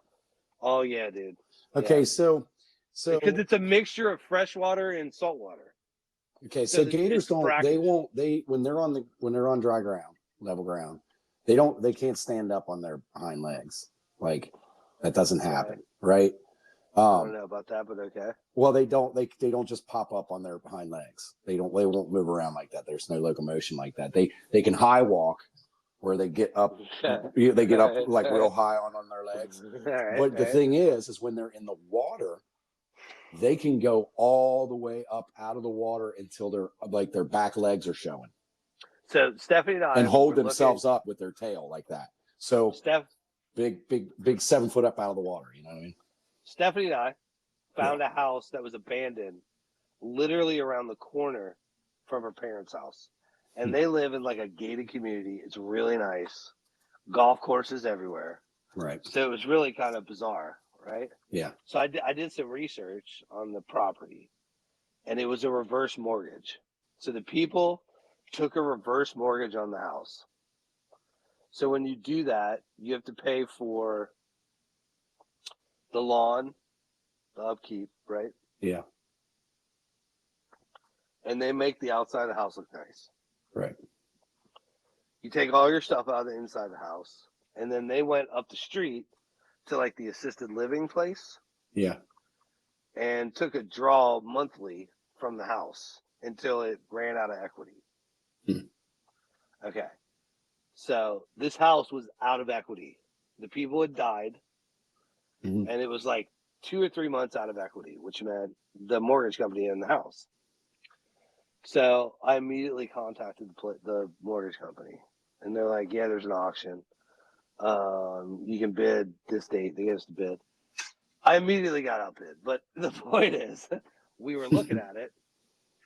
oh yeah, dude. Okay, Yeah. so Because it's a mixture of fresh water and salt water. okay, So so gators brackish. when they're on dry ground, level ground, they can't stand up on their hind legs. Like that doesn't happen, right? I don't know about that, but okay. Well, they don't just pop up on their hind legs. They won't move around like that. There's no locomotion like that. They can high walk where they get up like real high on their legs. But the thing is when they're in the water, they can go all the way up out of the water until their back legs are showing. So Stephanie and I hold themselves up with their tail like that. So Steph, big 7 foot up out of the water. You know what I mean? Stephanie and I found a house that was abandoned literally around the corner from her parents' house. And they live in like a gated community. It's really nice. Golf courses everywhere. Right. So it was really kind of bizarre, right? Yeah. So I did some research on the property, and it was a reverse mortgage. So the people took a reverse mortgage on the house. So when you do that, you have to pay for the lawn, the upkeep, right? Yeah. And they make the outside of the house look nice. Right. You take all your stuff out of the inside of the house, and then they went up the street to like the assisted living place Yeah. and took a draw monthly from the house until it ran out of equity. Okay. So this house was out of equity. The people had died, and it was like 2 or 3 months out of equity, which meant the mortgage company in the house. So I immediately contacted the mortgage company, and they're like, "Yeah, there's an auction. You can bid this date." They gave us the bid. I immediately got outbid, but the point is, we were looking at it,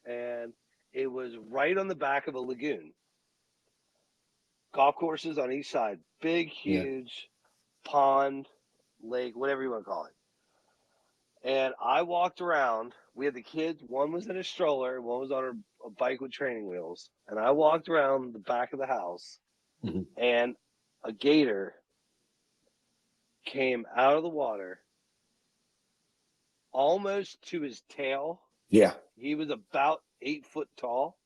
and it was right on the back of a lagoon. Golf courses on each side, big, huge pond, lake, whatever you want to call it. And I walked around. We had the kids. One was in a stroller. One was on a bike with training wheels. And I walked around the back of the house, and a gator came out of the water almost to his tail. Yeah. He was about 8 foot tall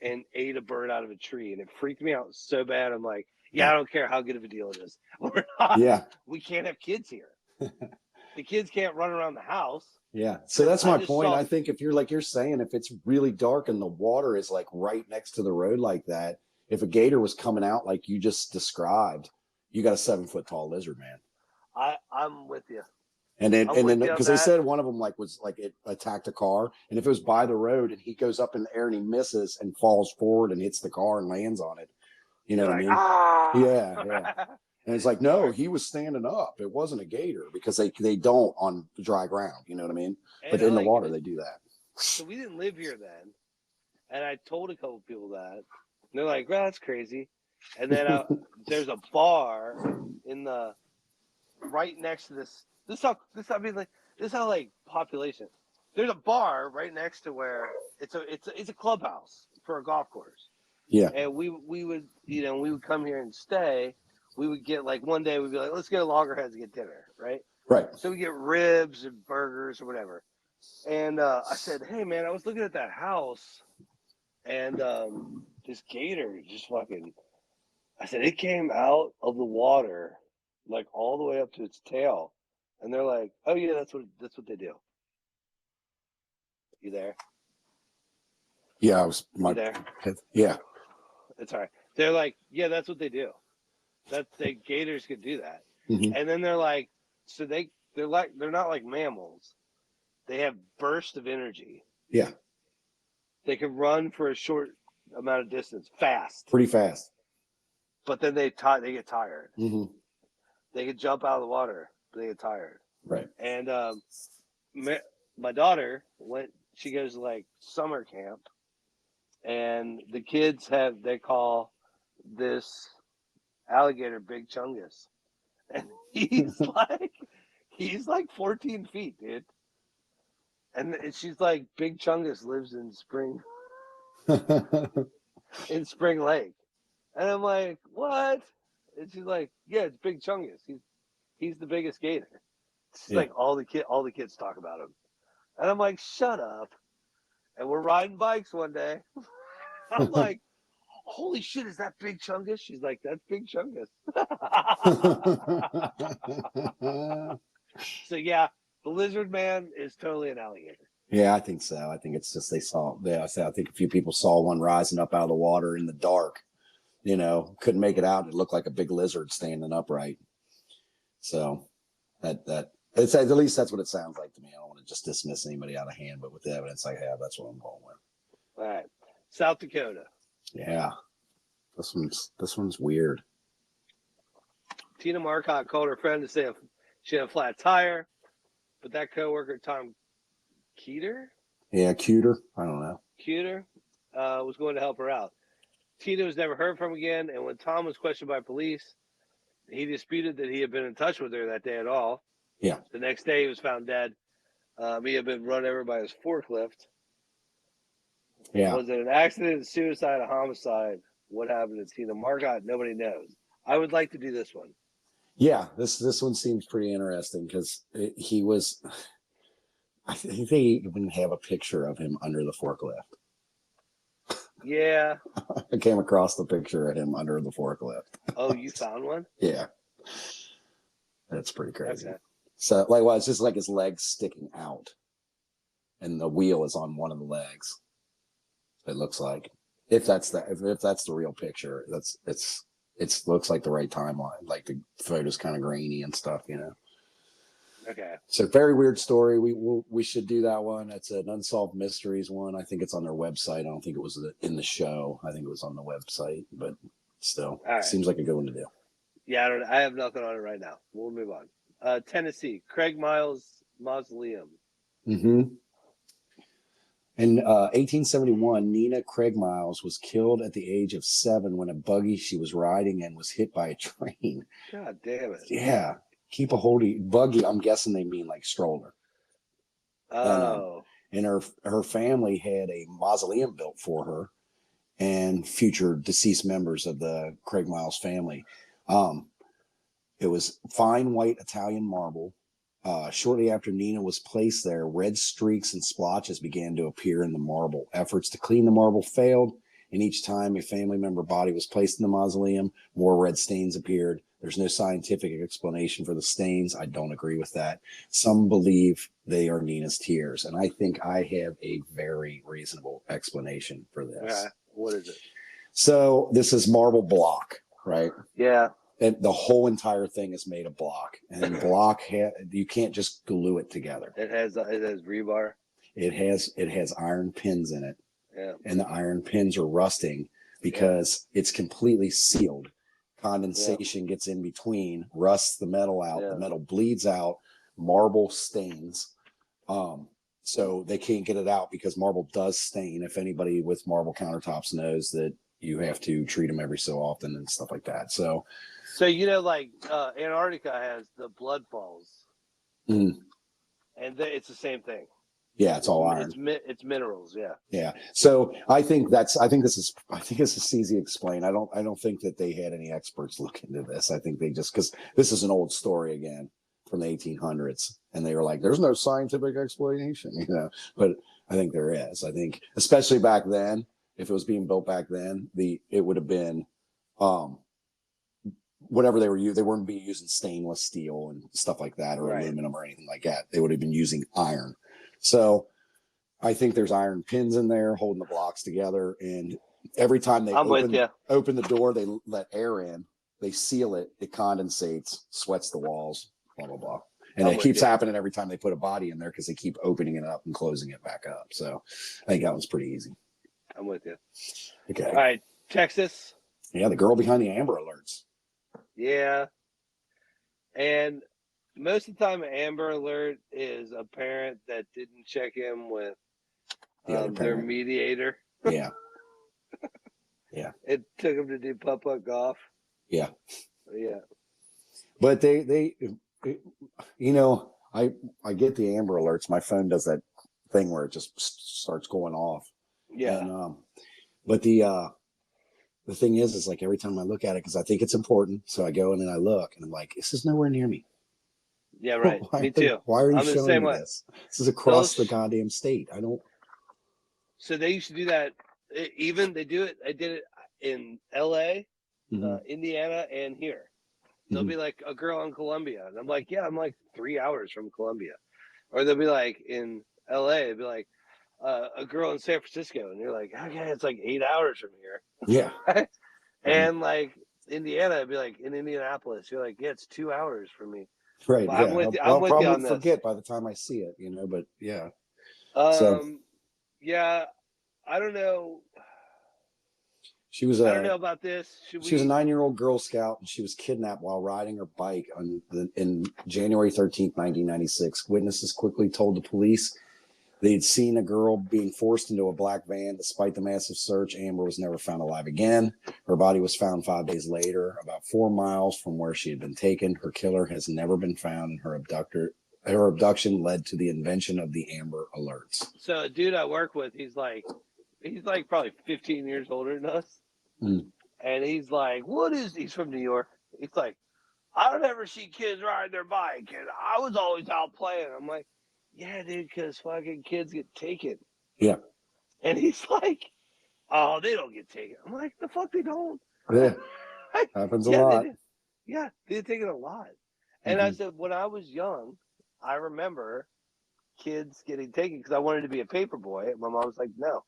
and ate a bird out of a tree. And it freaked me out so bad. I'm like, yeah, I don't care how good of a deal it is. We're not. Yeah. We can't have kids here. The kids can't run around the house. Yeah. So that's my point. saw- I think if you're like you're saying, if it's really dark and the water is like right next to the road like that, if a gator was coming out like you just described, you got a 7 foot tall lizard, man. I'm with you. And then I'm with you on because they that. said one of them like was like it attacked a car, and if it was by the road and he goes up in the air and he misses and falls forward and hits the car and lands on it, you know They're what like, I mean? ah! Yeah, yeah. And it's like, no, he was standing up. It wasn't a gator because they don't on dry ground. You know what I mean? And But in the water, they do that. So we didn't live here then, and I told a couple people that. And they're like, "Well, that's crazy." And then there's a bar in the right next to this. This is how like population. There's a bar right next to where it's a clubhouse for a golf course. Yeah. And we would we would come here and stay. We would get like one day we'd be like, let's go to Loggerheads and get dinner, right? Right. So we get ribs and burgers or whatever. And I said, hey man, I was looking at that house, and this gator just fucking. I said it came out of the water, like all the way up to its tail, and they're like, oh yeah, that's what they do. You there? Yeah, I was. You there? Yeah. It's all right. They're like, yeah, that's what they do. The gators could do that. Mhm. And then they're like, so they're not like mammals. They have bursts of energy. Yeah. They can run for a short amount of distance, fast. Pretty fast. But then they get tired. Mm-hmm. They can jump out of the water, but they get tired. Right. And my daughter she goes to like summer camp, and the kids they call this alligator Big Chungus. And he's like 14 feet, dude. And she's like, Big Chungus lives in Spring Lake. And I'm like, what? And she's like, yeah, it's Big Chungus. He's the biggest gator. She's like, all the kids talk about him. And I'm like, shut up. And we're riding bikes one day. I'm like, holy shit, is that Big Chungus? She's like, that's Big Chungus. So yeah, the lizard man is totally an alligator. Yeah, I think so. I think it's just I think a few people saw one rising up out of the water in the dark, couldn't make it out. It looked like a big lizard standing upright. So it's at least that's what it sounds like to me. I don't want to just dismiss anybody out of hand, but with the evidence I have, that's what I'm going with. All right. South Dakota. Yeah. This one's weird. Tina Marcotte called her friend to say she had a flat tire. but that coworker, Tom Keeter, Yeah, cuter. I don't know. was going to help her out. Tina was never heard from again, and when Tom was questioned by police, he disputed that he had been in touch with her that day at all. Yeah. The next day, he was found dead. He had been run over by his forklift. Yeah. Was it an accident, suicide, a homicide? What happened to Tina Marcotte? Nobody knows. I would like to do this one. Yeah, this one seems pretty interesting because he was. I think they even have a picture of him under the forklift. Yeah. I came across the picture of him under the forklift. Oh, you found one? Yeah, that's pretty crazy. Okay. So, like, well, it's just like his legs sticking out, and the wheel is on one of the legs. It looks like if that's the real picture, it looks like the right timeline. Like the photo's kind of grainy and stuff, you know. Okay. So very weird story. We should do that one. It's an unsolved mysteries one. I think it's on their website. I don't think it was in the show. I think it was on the website, but still, right. Seems like a good one to do. Yeah, I have nothing on it right now. We'll move on. Tennessee, Craig Miles Mausoleum. Mm-hmm. In 1871, Nina Craig Miles was killed at the age of 7 when a buggy she was riding in was hit by a train. God damn it. Yeah. Keep a hold of buggy. I'm guessing they mean like stroller. Oh. And her family had a mausoleum built for her and future deceased members of the Craig Miles family. It was fine white Italian marble. Shortly after Nina was placed there, red streaks and splotches began to appear in the marble. Efforts to clean the marble failed, and each time a family member body was placed in the mausoleum, more red stains appeared. There's no scientific explanation for the stains. I don't agree with that. Some believe they are Nina's tears, and I think I have a very reasonable explanation for this. Yeah. What is it? So this is marble block, right? Yeah. And the whole entire thing is made of block, and block you can't just glue it together. It has rebar. It has iron pins in it. Yeah. And the iron pins are rusting because it's completely sealed. Condensation gets in between, rusts the metal out. The metal bleeds out. Marble stains. So they can't get it out because marble does stain. If anybody with marble countertops knows that you have to treat them every so often and stuff like that. So you know, like Antarctica has the blood falls, and it's the same thing. Yeah, it's all iron. It's minerals. Yeah. Yeah. So I think this is easy to explain. I don't think that they had any experts look into this. I think they just, because this is an old story again from the 1800s, and they were like, "There's no scientific explanation," you know. But I think there is. I think, especially back then, if it was being built back then, it would have been, whatever they were using. They weren't being using stainless steel and stuff like that, or aluminum or anything like that. They would have been using iron. So I think there's iron pins in there holding the blocks together. And every time they open the door, they let air in, they seal it, it condensates, sweats the walls, blah, blah, blah. And it keeps happening every time they put a body in there because they keep opening it up and closing it back up. So I think that one's pretty easy. I'm with you. Okay. All right. Texas. Yeah, the girl behind the Amber Alerts. Yeah. And most of the time, an Amber Alert is a parent that didn't check in with their mediator. Yeah. Yeah. It took them to do putt-putt golf. Yeah. Yeah. But they you know, I get the Amber Alerts. My phone does that thing where it just starts going off. Yeah. And, but the thing is like every time I look at it, because I think it's important, so I go in and I look, and I'm like, this is nowhere near me. Yeah, right. Me too. Why are you showing me this? This is across the goddamn state. I don't. So they used to do that. Even they do it. I did it in L.A., Indiana, and here. There'll be like a girl in Columbia, and I'm like, yeah, I'm like 3 hours from Columbia. Or they'll be like in L.A., it'll be like a girl in San Francisco, and you're like, okay, it's like 8 hours from here. Yeah. And like Indiana, it'd be like in Indianapolis, you're like, yeah, it's 2 hours from me. Right. But Yeah. I'm with you probably on this. Forget by the time I see it, you know. But yeah. Yeah, I don't know. She was I don't know a about this. Should she was a we? 9-year-old Girl Scout, and she was kidnapped while riding her bike in January 13th, 1996. Witnesses quickly told the police they'd seen a girl being forced into a black van. Despite the massive search, Amber was never found alive again. Her body was found 5 days later, about 4 miles from where she had been taken. Her killer has never been found, and her abduction led to the invention of the Amber Alerts. So a dude I work with, he's like probably 15 years older than us, and he's like, he's from New York. He's like, I don't ever see kids riding their bike, and I was always out playing. I'm like, yeah, dude, because fucking kids get taken. Yeah. And he's like, oh, they don't get taken. I'm like, the fuck they don't. Yeah. Happens a lot. They get taken a lot. And I said, when I was young, I remember kids getting taken because I wanted to be a paper boy. And my mom was like, no.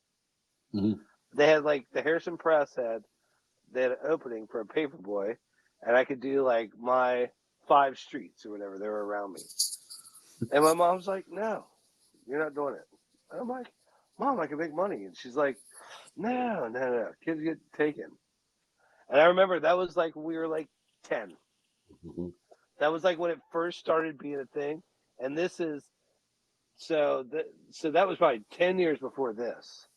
They had like the Harrison Press they had an opening for a paper boy, and I could do like my 5 streets or whatever they were around me. And my mom's like, no, you're not doing it. And I'm like, Mom, I can make money. And she's like, no, kids get taken. And I remember that was like we were like 10. That was like when it first started being a thing. And this is so that was probably 10 years before this.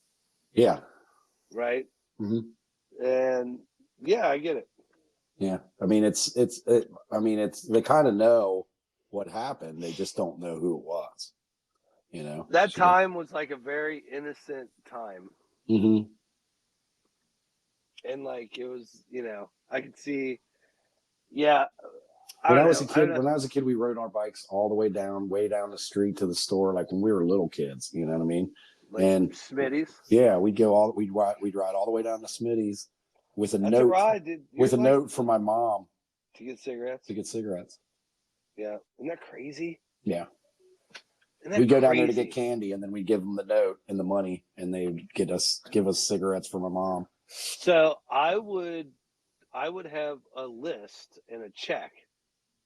Yeah. Right. And yeah, I get it. Yeah. I mean, they kind of know what happened. They just don't know who it was. You know, that time was like a very innocent time. And like it was, I could see. Yeah. When I was a kid, we rode our bikes all the way down the street to the store, like when we were little kids. You know what I mean? Like and Smitty's. Yeah, we'd ride all the way down to Smitty's with a note. With a note from my mom to get cigarettes. Yeah, isn't that crazy? Yeah. We'd go down there to get candy, and then we'd give them the note and the money, and they'd give us cigarettes for my mom. So I would have a list and a check,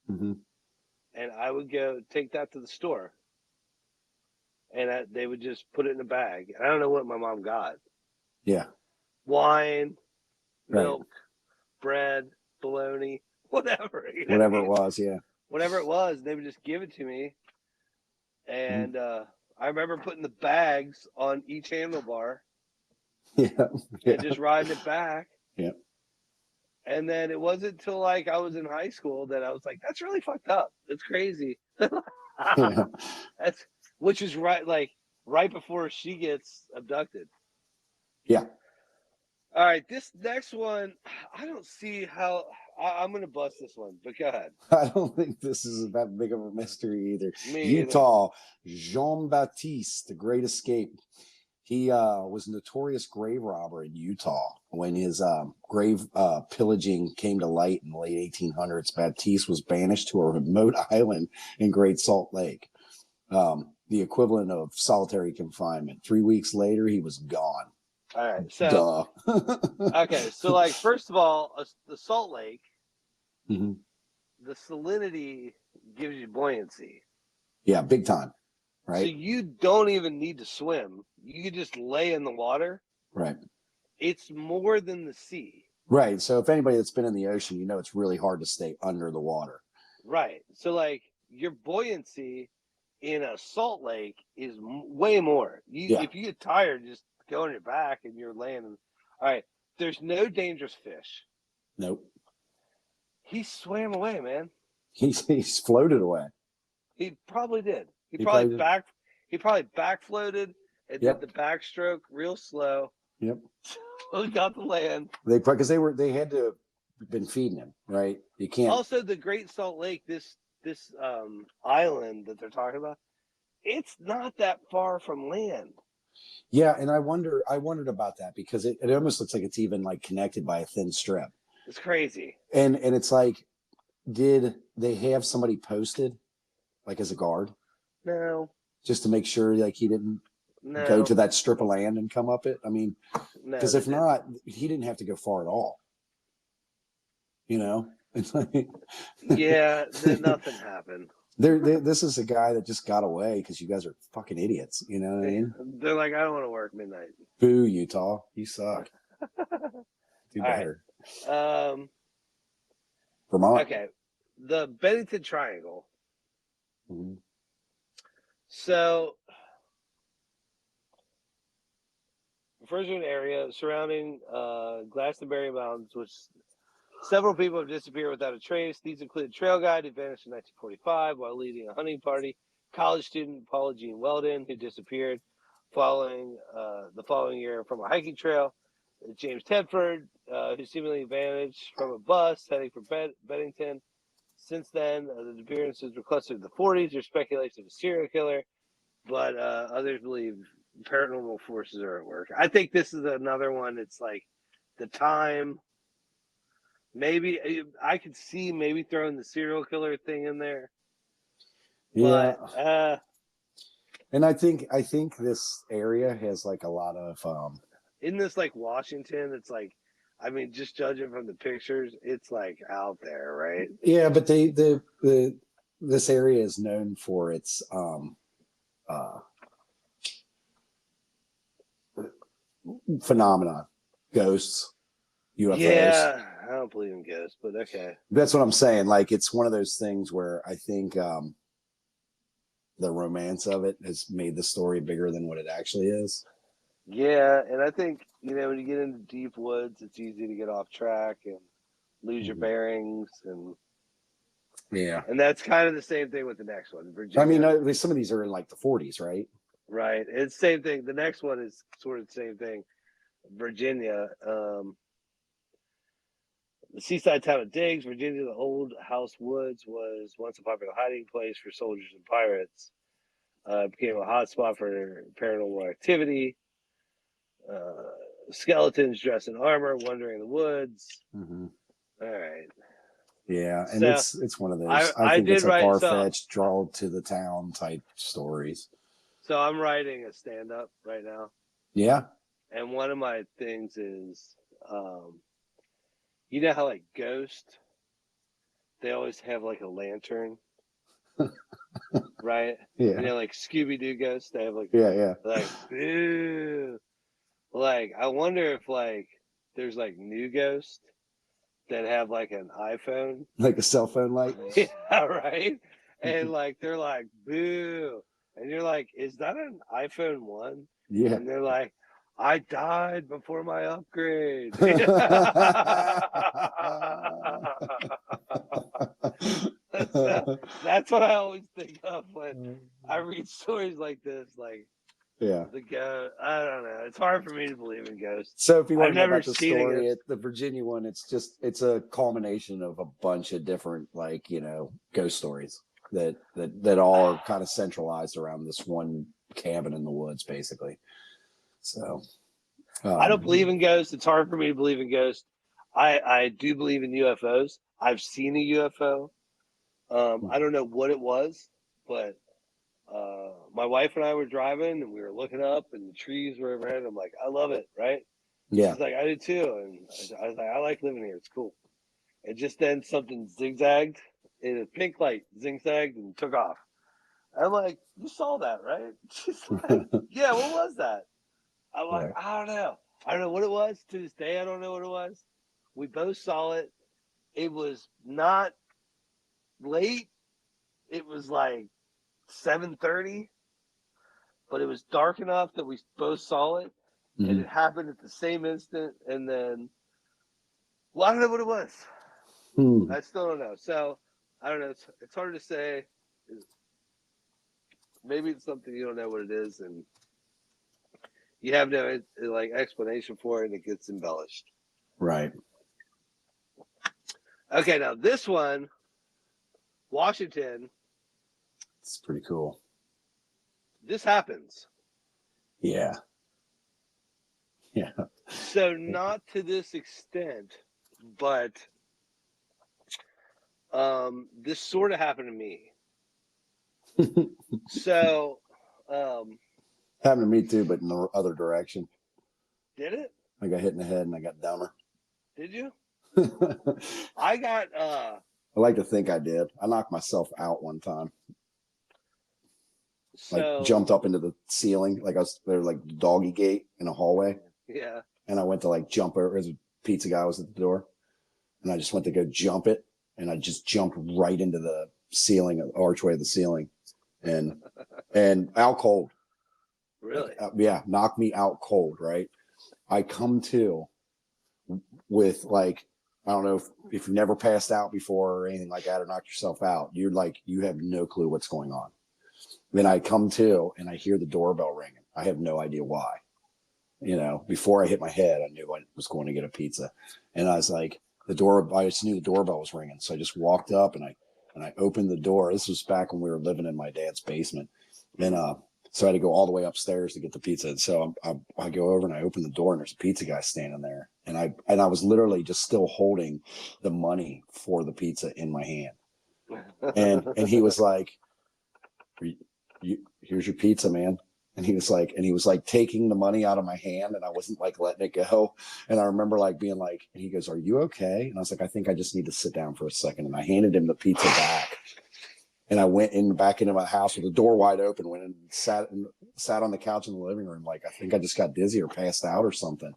and I would go take that to the store, and they would just put it in a bag. I don't know what my mom got. Yeah. Wine, milk, bread, bologna, whatever. Whatever it was, yeah. Whatever it was, they would just give it to me. And I remember putting the bags on each handlebar. Yeah. And just riding it back. Yeah. And then it wasn't until like I was in high school that I was like, that's really fucked up. That's crazy. Yeah. Which is right before she gets abducted. Yeah. All right, this next one, I don't see how I'm going to bust this one, but go ahead. I don't think this is that big of a mystery either. Me Utah, Jean-Baptiste, The Great Escape. He was a notorious grave robber in Utah. When his grave pillaging came to light in the late 1800s, Baptiste was banished to a remote island in Great Salt Lake, the equivalent of solitary confinement. 3 weeks later, he was gone. All right, so okay, so like first of all, the Salt Lake, the salinity gives you buoyancy. Yeah, big time, right? So you don't even need to swim; you can just lay in the water. Right. It's more than the sea. Right. So if anybody that's been in the ocean, it's really hard to stay under the water. Right. So like your buoyancy in a salt lake is way more. If you get tired, just go on your back and you're laying. All right. There's no dangerous fish. Nope. He swam away, man. He's floated away. He probably did. He probably back floated and did the backstroke real slow. Yep. He got the land. Because they had to have been feeding him, right? You can't. Also, the Great Salt Lake, this island that they're talking about, it's not that far from land. Yeah, and I wondered about that because it almost looks like it's even like connected by a thin strip. It's crazy. And it's like, did they have somebody posted, like as a guard? No. Just to make sure like he didn't go to that strip of land and come up it? I mean, because if not, he didn't have to go far at all. It's like yeah, nothing happened. This is a guy that just got away because you guys are fucking idiots. You know what I mean? They're like, I don't want to work midnight. Boo, Utah, you suck. Do All right. better. Vermont. Okay. The Bennington Triangle. Mhm. So, refers to an area surrounding Glastonbury Mountains, which several people have disappeared without a trace. These include a trail guide who vanished in 1945 while leading a hunting party, college student Paula Jean Weldon, who disappeared the following year from a hiking trail, James Tedford, who seemingly vanished from a bus heading for Bennington. Since then, the disappearances were clustered in the 40s. There's speculation of a serial killer, but others believe paranormal forces are at work. I think this is another one. It's like the time. Maybe I could see maybe throwing the serial killer thing in there. Yeah. But, And I think this area has like a lot of in this like Washington, it's like, I mean, just judging from the pictures, it's like out there, right? yeah, but this area is known for its phenomenon, ghosts, UFOs. Yeah, I don't believe in ghosts, but okay. That's what I'm saying. Like it's one of those things where I think the romance of it has made the story bigger than what it actually is. Yeah, and I think, when you get into deep woods, it's easy to get off track and lose your bearings, and that's kind of the same thing with the next one, Virginia. I mean, some of these are in like the 40s, right? Right. It's the same thing. The next one is sort of the same thing. Virginia. The seaside town of Diggs, Virginia, the Old House Woods was once a popular hiding place for soldiers and pirates. It became a hotspot for paranormal activity. Skeletons dressed in armor wandering in the woods. Mm-hmm. All right. Yeah, and So, it's one of those. I think it's a far-fetched, draw to the town type stories. So I'm writing a stand-up right now. Yeah. And one of my things is, you know how like Ghost, they always have like a lantern, right? Yeah. Like Scooby-Doo Ghost, they have like like boo. Like I wonder if like there's like new ghosts that have like an iPhone, like a cell phone light. Yeah, right. And like they're like boo, and you're like, is that an iPhone 1? Yeah. And they're like, I died before my upgrade. That's what I always think of when I read stories like this. Like, the ghost. I don't know. It's hard for me to believe in ghosts. So if you want to know never about the seen story, the Virginia one, it's a culmination of a bunch of different ghost stories that all are kind of centralized around this one cabin in the woods, basically. So I don't believe in ghosts. It's hard for me to believe in ghosts. I do believe in UFOs. I've seen a UFO. I don't know what it was, but my wife and I were driving and we were looking up and the trees were overhead. I'm like, I love it, right? Yeah. She's like, I do too. And I was like, I like living here. It's cool. And just then something zigzagged in a pink light, zigzagged and took off. I'm like, you saw that, right? She's like, yeah, what was that? I'm like, I don't know. I don't know what it was. To this day, I don't know what it was. We both saw it. It was not late. It was like 7:30, but it was dark enough that we both saw it, and it happened at the same instant. And then, well, I don't know what it was. I still don't know. So I don't know. It's hard to say. Maybe it's something you don't know what it is, and you have no explanation for it, and it gets embellished. Right. Okay, now this one, Washington. It's pretty cool. This happens. Yeah. Yeah. So not to this extent, but this sort of happened to me. So happened to me too, but in the other direction. Did it? I got hit in the head and I got dumber. Did you? I got I like to think I did. I knocked myself out one time. Like jumped up into the ceiling, like I was there, like doggy gate in a hallway. Yeah. And I went to like jump over. It was pizza guy was at the door, and I just went to go jump it, and I just jumped right into the ceiling, archway of the ceiling, and out cold. Really? Yeah, knocked me out cold. Right. I come to with like, I don't know if you've never passed out before or anything like that or knocked yourself out. You're like, you have no clue what's going on. Then I come to and I hear the doorbell ringing. I have no idea why. You know, before I hit my head, I knew I was going to get a pizza. And I was like, I just knew the doorbell was ringing. So I just walked up and I opened the door. This was back when we were living in my dad's basement. And so I had to go all the way upstairs to get the pizza. And so I go over and I open the door and there's a pizza guy standing there. And I was literally just still holding the money for the pizza in my hand. And he was like, here's your pizza, man. And he was like taking the money out of my hand, and I wasn't like letting it go. And I remember like being like, and he goes, "Are you okay?" And I was like, "I think I just need to sit down for a second." And I handed him the pizza back. And I went back into my house with the door wide open, went and sat on the couch in the living room. Like, I think I just got dizzy or passed out or something.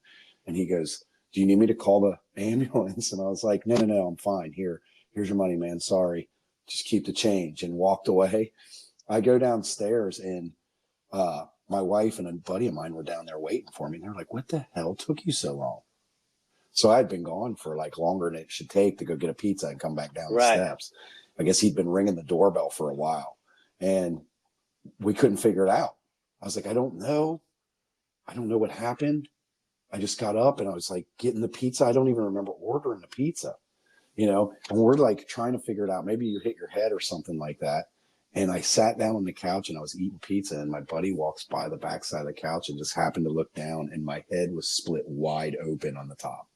And he goes, "Do you need me to call the ambulance?" And I was like, no, I'm fine. Here's your money, man. Sorry. Just keep the change, and walked away. I go downstairs and my wife and a buddy of mine were down there waiting for me. And they're like, "What the hell took you so long?" So I'd been gone for like longer than it should take to go get a pizza and come back down the steps. I guess he'd been ringing the doorbell for a while, and we couldn't figure it out. I was like, I don't know what happened. I just got up and I was like getting the pizza. I don't even remember ordering the pizza, you know, and we're like trying to figure it out. Maybe you hit your head or something like that. And I sat down on the couch and I was eating pizza, and my buddy walks by the backside of the couch and just happened to look down, and my head was split wide open on the top.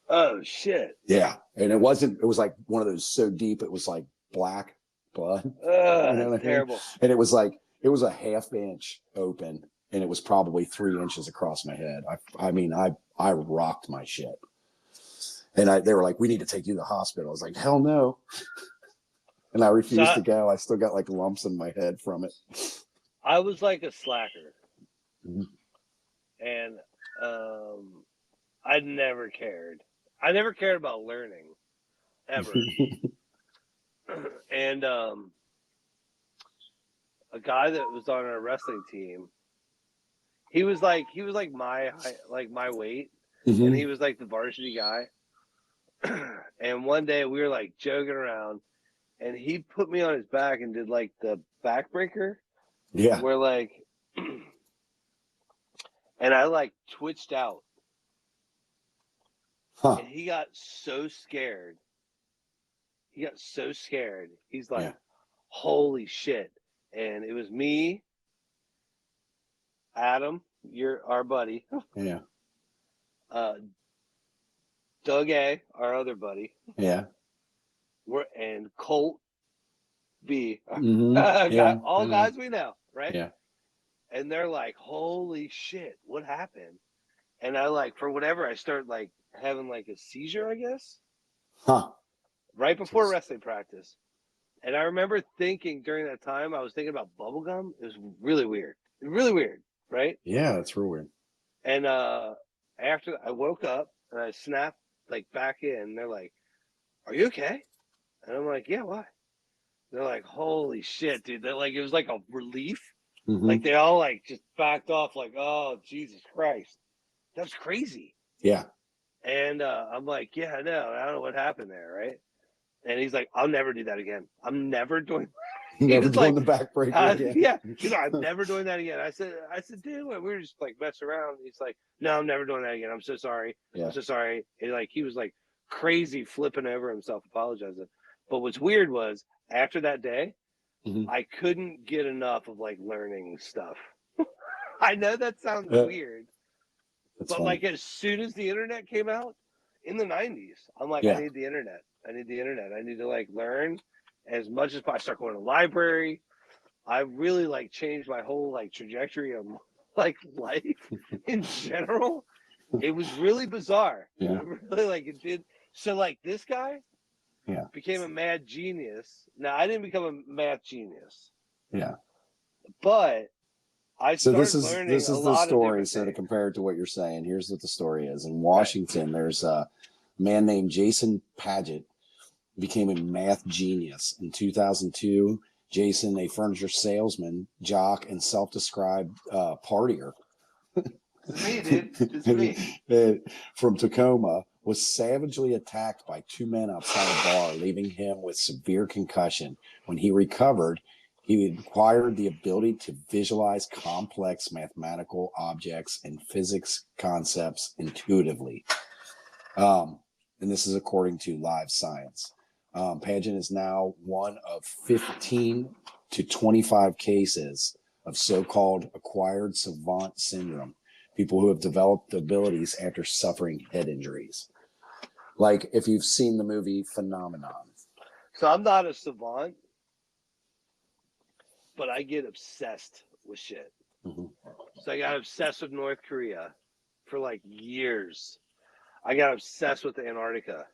Oh shit. Yeah. And it was like one of those so deep it was like black blood. You know what I terrible. mean? And it was a half inch open, and it was probably 3 inches across my head. I rocked my shit. And they were like, "We need to take you to the hospital." I was like, "Hell no." And I refused to go. I still got like lumps in my head from it. I was like a slacker. Mm-hmm. And I never cared. I never cared about learning, ever. And a guy that was on our wrestling team, he was like my weight, Mm-hmm. and he was like the varsity guy. And one day we were like joking around, and he put me on his back and did like the backbreaker. Yeah. Where like, and I like twitched out. Huh. And he got so scared. He's like, "Holy shit." And it was me, Adam, our buddy. Yeah. Doug A, our other buddy. Yeah. And Colt B. Mm-hmm. All guys we know, right? Yeah. And they're like, "Holy shit, what happened?" And I like, for whatever, I start like having like a seizure, I guess. Huh. Right before wrestling practice. And I remember thinking during that time, I was thinking about bubblegum. It was really weird. Really weird, right? Yeah, that's real weird. And after I woke up and I snapped like back in, they're like, "Are you okay?" And I'm like, "Yeah, why?" They're like, "Holy shit, dude." They're like, it was like a relief. Mm-hmm. Like they all like just backed off like, "Oh, Jesus Christ." That was crazy. Yeah. And I'm like, "Yeah, I know. I don't know what happened there, right?" And he's like, "I'll never do that again. I'm never doing Never doing the backbreaker again. Yeah. He's like, "I'm never doing that again." I said, "Dude, we were just like messing around." He's like, "No, I'm never doing that again. I'm so sorry. Yeah. I'm so sorry." And like he was like crazy flipping over himself, apologizing. But what's weird was after that day, Mm-hmm. I couldn't get enough of like learning stuff. I know that sounds weird. But funny. like as soon as the internet came out in the 90s, I'm like, I need the internet. I need to like learn as much as possible. I start going to the library. I really like changed my whole like trajectory of like life in general. It was really bizarre. Yeah. Really like it did. So like this guy became a mad genius. Now I didn't become a math genius. Yeah. But I So started learning this a is the lot of story. different So to things. compare it to what you're saying, here's what the story is. In Washington, there's a man named Jason Paget became a math genius in 2002. Jason, a furniture salesman, jock, and self-described partier This is me, dude. This is me. from Tacoma, was savagely attacked by two men outside a bar, leaving him with severe concussion. When he recovered, he acquired the ability to visualize complex mathematical objects and physics concepts intuitively. And this is according to Live Science. Paget is now one of 15 to 25 cases of so-called acquired savant syndrome, people who have developed abilities after suffering head injuries. Like if you've seen the movie Phenomenon. So I'm not a savant, but I get obsessed with shit. Mm-hmm. So I got obsessed with North Korea for like years. I got obsessed with Antarctica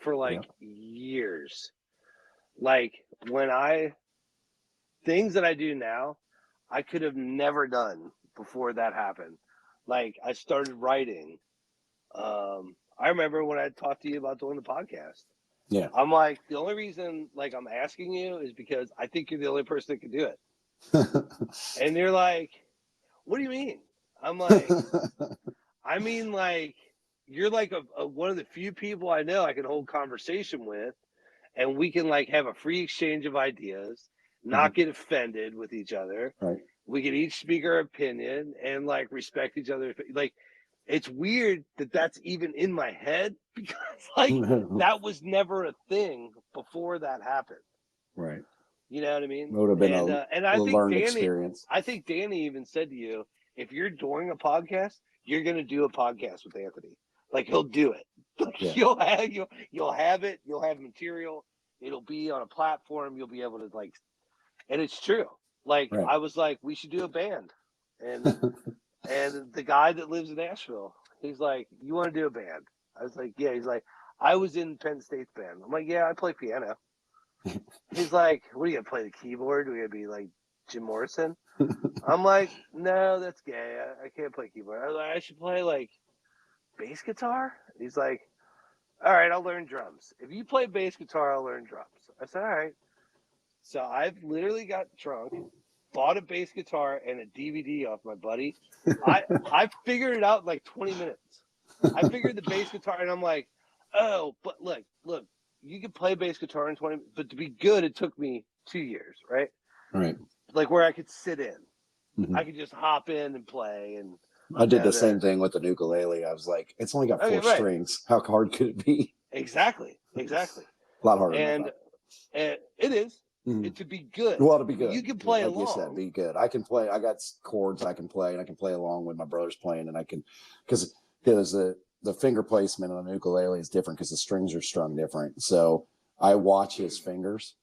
for like years. Like things that I do now, I could have never done before that happened. Like I started writing. I remember when I talked to you about doing the podcast. Yeah. I'm like, the only reason like I'm asking you is because I think you're the only person that can do it. And you're like, what do you mean? I'm like, I mean, like, you're like one of the few people I know I can hold conversation with, and we can like have a free exchange of ideas, not get offended with each other. Right. We can each speak our opinion and like respect each other. Like, it's weird that that's even in my head because like that was never a thing before that happened. Right. You know what I mean? It would have been and a I think learned Danny, experience. I think Danny even said to you, if you're doing a podcast, you're going to do a podcast with Anthony. Like he'll do it. Like Yeah. you'll have it. You'll have material. It'll be on a platform. You'll be able to like, and it's true. Like Right. I was like, we should do a band, and and the guy that lives in Nashville, he's like, you want to do a band? I was like, yeah. He's like, I was in Penn State's band. I'm like, yeah, I play piano. He's like, what are you gonna play the keyboard? Are we gonna be like Jim Morrison? I'm like, no, that's gay. I can't play keyboard. I was like, I should play like bass guitar. He's like, all right, I'll learn drums. If you play bass guitar, I'll learn drums. I said, all right. So I've literally got drunk, bought a bass guitar and a DVD off my buddy. I figured it out in like 20 minutes. I figured the bass guitar, and I'm like, oh, but look, you can play bass guitar in 20 minutes, but to be good, it took me 2 years, right? Right. Like where I could sit in. Mm-hmm. I could just hop in and play. And I did the same thing with the ukulele. I was like, it's only got four strings. How hard could it be? Exactly. A lot harder. And it is. Mm-hmm. To be good. Well, to be good. You can play like along. You said, be good. I can play. I got chords I can play, and I can play along with my brother's playing, and I can, because the finger placement on an ukulele is different because the strings are strung different. So I watch his fingers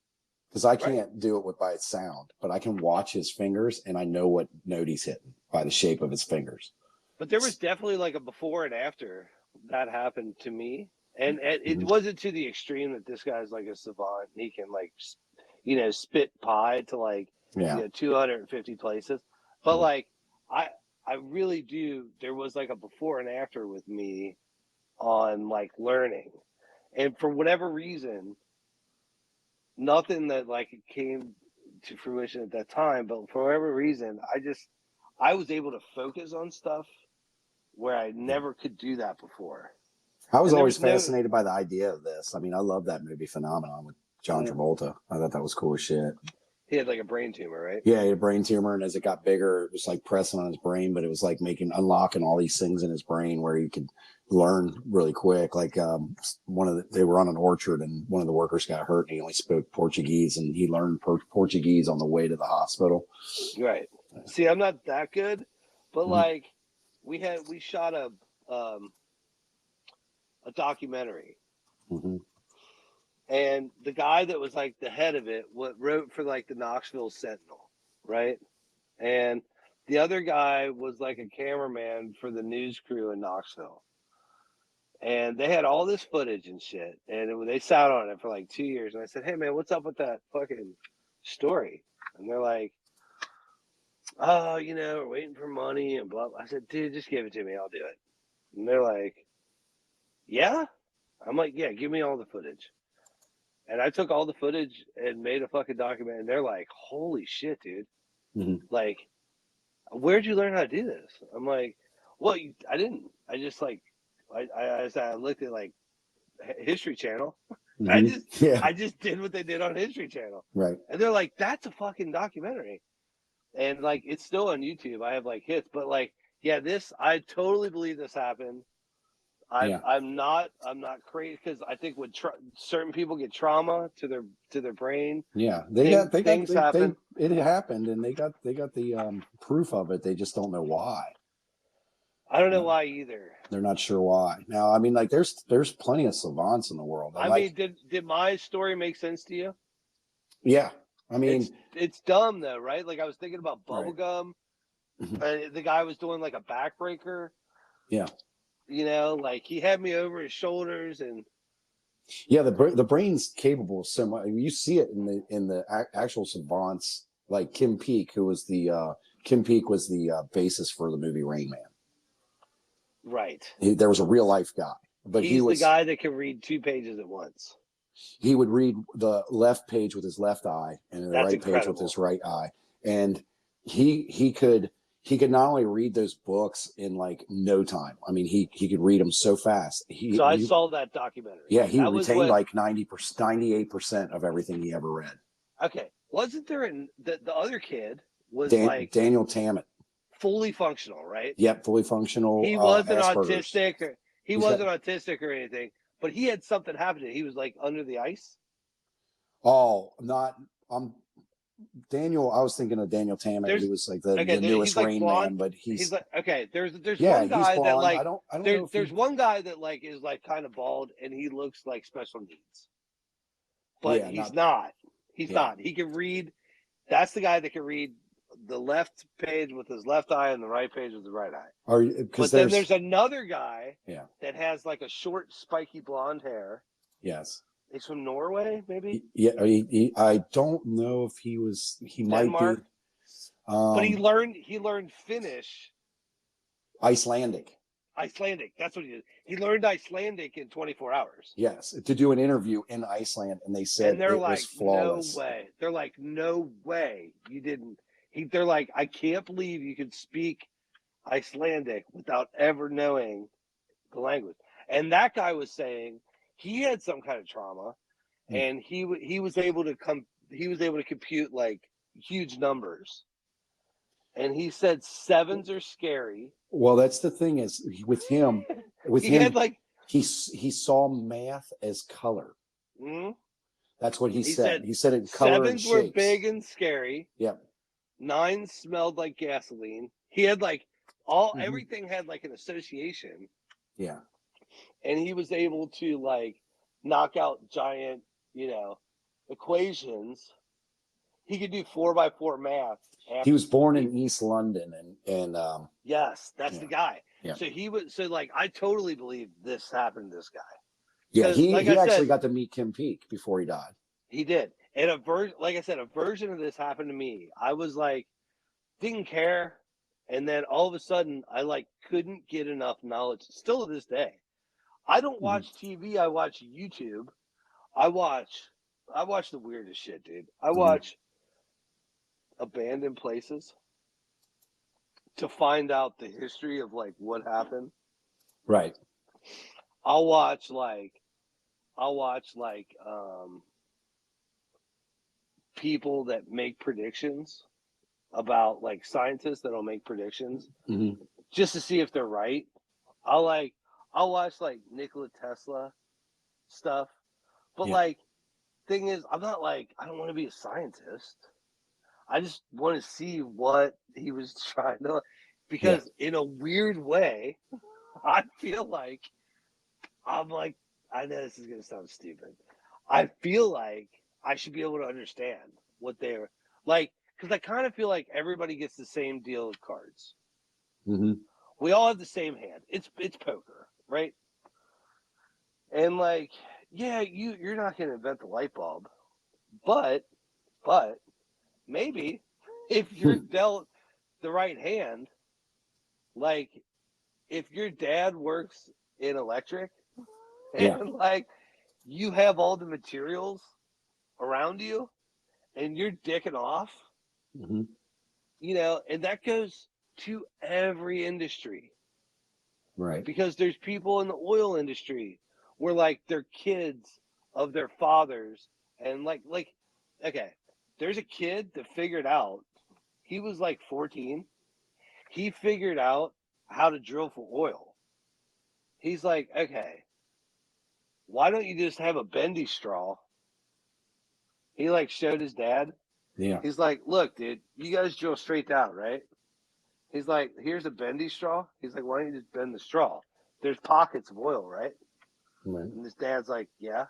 because I can't do it by its sound, but I can watch his fingers and I know what note he's hitting by the shape of his fingers. But there was definitely like a before and after that happened to me. And it wasn't to the extreme that this guy's like a savant. He can like, spit pie to like 250 places. But like I really do. There was like a before and after with me on like learning, and for whatever reason, nothing that like it came to fruition at that time. But for whatever reason, I was able to focus on stuff where I never could do that before. I was always fascinated by the idea of this. I mean, I love that movie Phenomenon with John Travolta. I thought that was cool as shit. He had like a brain tumor, right? Yeah, he had a brain tumor, and as it got bigger, it was like pressing on his brain, but it was like unlocking all these things in his brain where he could learn really quick. Like they were on an orchard, and one of the workers got hurt, and he only spoke Portuguese, and he learned Portuguese on the way to the hospital. Right. See, I'm not that good, but like we shot a documentary. Mm-hmm. And the guy that was like the head of it wrote for like the Knoxville Sentinel, right? And the other guy was like a cameraman for the news crew in Knoxville. And they had all this footage and shit. And they sat on it for like 2 years. And I said, hey, man, what's up with that fucking story? And they're like, oh, we're waiting for money and blah, blah. I said, dude, just give it to me. I'll do it. And they're like, yeah? I'm like, yeah, give me all the footage. And I took all the footage and made a fucking document. And they're like, holy shit, dude. Mhm. Like, where'd you learn how to do this? I'm like, well, I didn't. I just like, I looked at like History Channel. I Mhm. just, Yeah. I just did what they did on History Channel. Right. And they're like, that's a fucking documentary. And like, it's still on YouTube. I have like hits, but like, yeah, I totally believe this happened. Yeah. I'm not crazy because I think when certain people get trauma to their brain, Yeah. things happen. It happened, and they got the proof of it. They just don't know why. I don't know Uh, why either. they're not sure why. Now, I mean, like there's plenty of savants in the world. And I like, mean, did my story make sense to you? yeah. I mean, It's dumb though, right? Like I was thinking about right. bubblegum. Mhm. The guy was doing like a backbreaker. Yeah. Like he had me over his shoulders, and Yeah, the brain's capable of so much. You see it in the actual savants, like Kim Peek was the basis for the movie Rain Man. right, There was a real life guy, but he's the guy that can read 2 pages at once. he would read the left page with his left eye and the That's right page with incredible. his right eye, and he could not only read those books in like no time. I mean, he could read them so fast. So I saw that documentary. Yeah, he That was retained when, like 90%, 98% of everything he ever read. okay, wasn't there the other kid was like Daniel Tammet. fully functional, right? Yep, fully functional. He wasn't Asperger's. autistic, or he He's got, wasn't autistic or anything, but he had something happen to him. He was like under the ice. oh, not Daniel. I was thinking of Daniel Tammet. He There's was like okay, the newest he's like Rain blonde. Man, but He's like okay. There's yeah, one he's guy that blonde. like I don't know if there's one guy that like is like kind of bald and he looks like special needs, but yeah, he's not not. He's yeah. not. He can read. That's the guy that can read the left page with his left eye and the right page with the right eye. Or because But then there's another guy yeah, that has like a short, spiky blonde hair. yes. He's from Norway, maybe Yeah, I don't know if he might be Denmark. But he learned Finnish, Icelandic. Icelandic. That's what he did. He learned Icelandic in 24 hours. Yes, to do an interview in Iceland, and they said And they're it like, was flawless. no way. They're like, no way you didn't. They're like, I can't believe you could speak Icelandic without ever knowing the language. And that guy was saying he had some kind of trauma, and he was able to compute like huge numbers. And he said sevens are scary. Well, that's the thing is with him, He had like he saw math as color. mm, That's what he he said. said He said in color and sevens were shapes. big and scary. Yep. Nines smelled like gasoline. He had like everything had like an association. Yeah. And he was able to like knock out giant, equations. He could do 4x4 math. He was born in East London, and yes, that's yeah. the guy. Yeah. So like I totally believe this happened to this guy. Yeah, he like actually got to meet Kim Peek before he died. He did. And like I said, a version of this happened to me. I was like, didn't care. And then all of a sudden I like couldn't get enough knowledge. Still to this day. I don't watch TV, I watch YouTube. I watch the weirdest shit, dude. I watch abandoned places to find out the history of like what happened. Right. I'll watch like people that make predictions about like scientists that'll make predictions just to see if they're right. I'll watch like Nikola Tesla stuff. But like thing is, I'm not like I don't want to be a scientist. I just want to see what he was trying to, because in a weird way, I feel like I'm like, I know this is going to sound stupid. I feel like I should be able to understand what they're like, because I kind of feel like everybody gets the same deal of cards. We all have the same hand. It's poker, right? And like, yeah, you're not going to invent the light bulb, but maybe if you're dealt the right hand, like if your dad works in electric and Yeah. like you have all the materials around you and you're dicking off, Hmm. and that goes to every industry Right. because there's people in the oil industry where like they're kids of their fathers and like okay, there's a kid that figured out, he was like 14, he figured out how to drill for oil. He's like, okay, why don't you just have a bendy straw? He like showed his dad. Yeah. He's like, look, dude, you guys drill straight down, right? He's like, here's a bendy straw. He's like, why don't you just bend the straw? There's pockets of oil, right? Right. And his dad's like, yeah.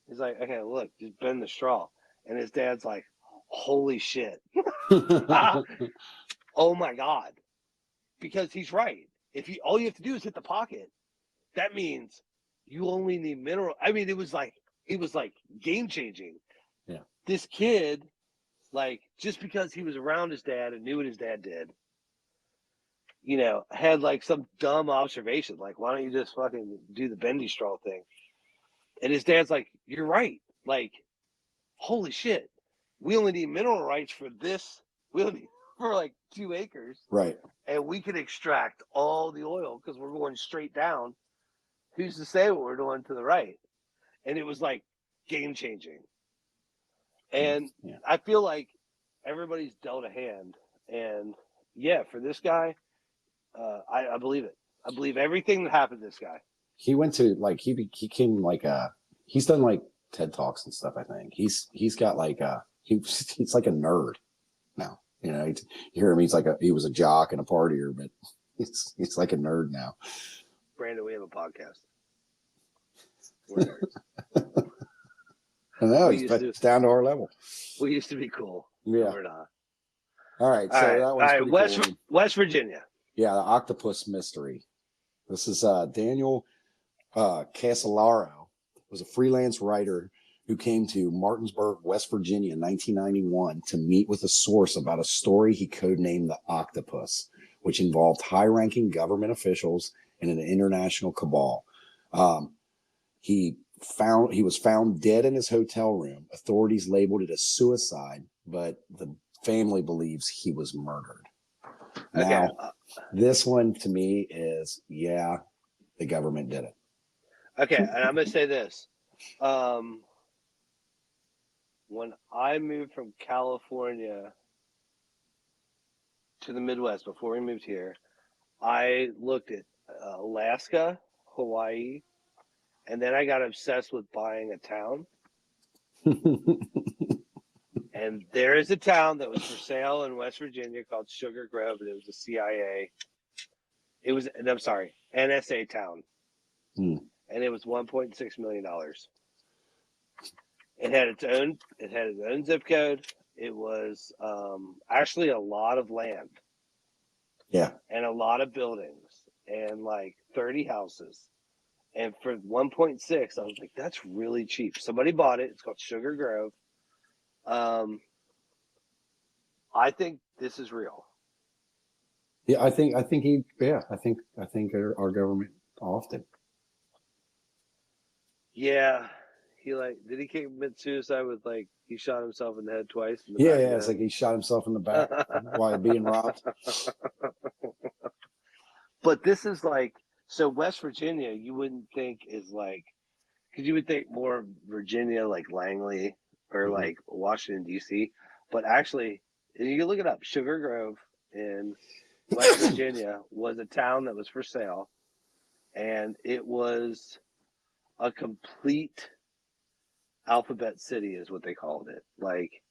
He's like, okay, look, just bend the straw. And his dad's like, holy shit. Oh my God. Because he's right. If you all you have to do is hit the pocket, that means you only need mineral. I mean, it was like game changing. Yeah. This kid, like, just because he was around his dad and knew what his dad did, had like some dumb observation, like, why don't you just fucking do the bendy straw thing? And his dad's like, you're right. Like, holy shit. We only need mineral rights for this. We only need for like 2 acres. Right. And we can extract all the oil because we're going straight down. Who's to say what we're doing to the right? And it was like game changing. And Yeah. I feel like everybody's dealt a hand. And yeah, for this guy, I believe it. I believe everything that happened to this guy. He went to like he came like he's done like TED Talks and stuff. I think he's got like he's like a nerd now. You hear him. He was a jock and a partier, but he's like a nerd now. Brandon, we have a podcast. We're nerds. I know it's down to our level. We used to be cool. Yeah. We're not. All right. So that one's pretty cool. West Virginia. Yeah, the octopus mystery. This is Daniel Casolaro was a freelance writer who came to Martinsburg, West Virginia in 1991 to meet with a source about a story he codenamed The Octopus, which involved high-ranking government officials and an international cabal. He was found dead in his hotel room. Authorities labeled it a suicide, but the family believes he was murdered. Now, this one to me is, yeah, the government did it. Okay, and I'm going to say this. When I moved from California to the Midwest before we moved here, I looked at Alaska, Hawaii, and then I got obsessed with buying a town. And there is a town that was for sale in West Virginia called Sugar Grove, and it was a CIA. I'm sorry, NSA town. And it was $1.6 million. It had its own zip code. It was actually a lot of land. Yeah. And a lot of buildings and like 30 houses. And for 1.6, I was like, that's really cheap. Somebody bought it. It's called Sugar Grove. I think this is real. Yeah, I think our government often. Yeah. Did he commit suicide with he shot himself in the head twice? Yeah, it's like he shot himself in the back while being robbed. But this is so West Virginia, you wouldn't think is because you would think more Virginia, like Langley or like Washington, D.C. But actually, you can look it up. Sugar Grove in West Virginia was a town that was for sale, and it was a complete alphabet city is what they called it. Like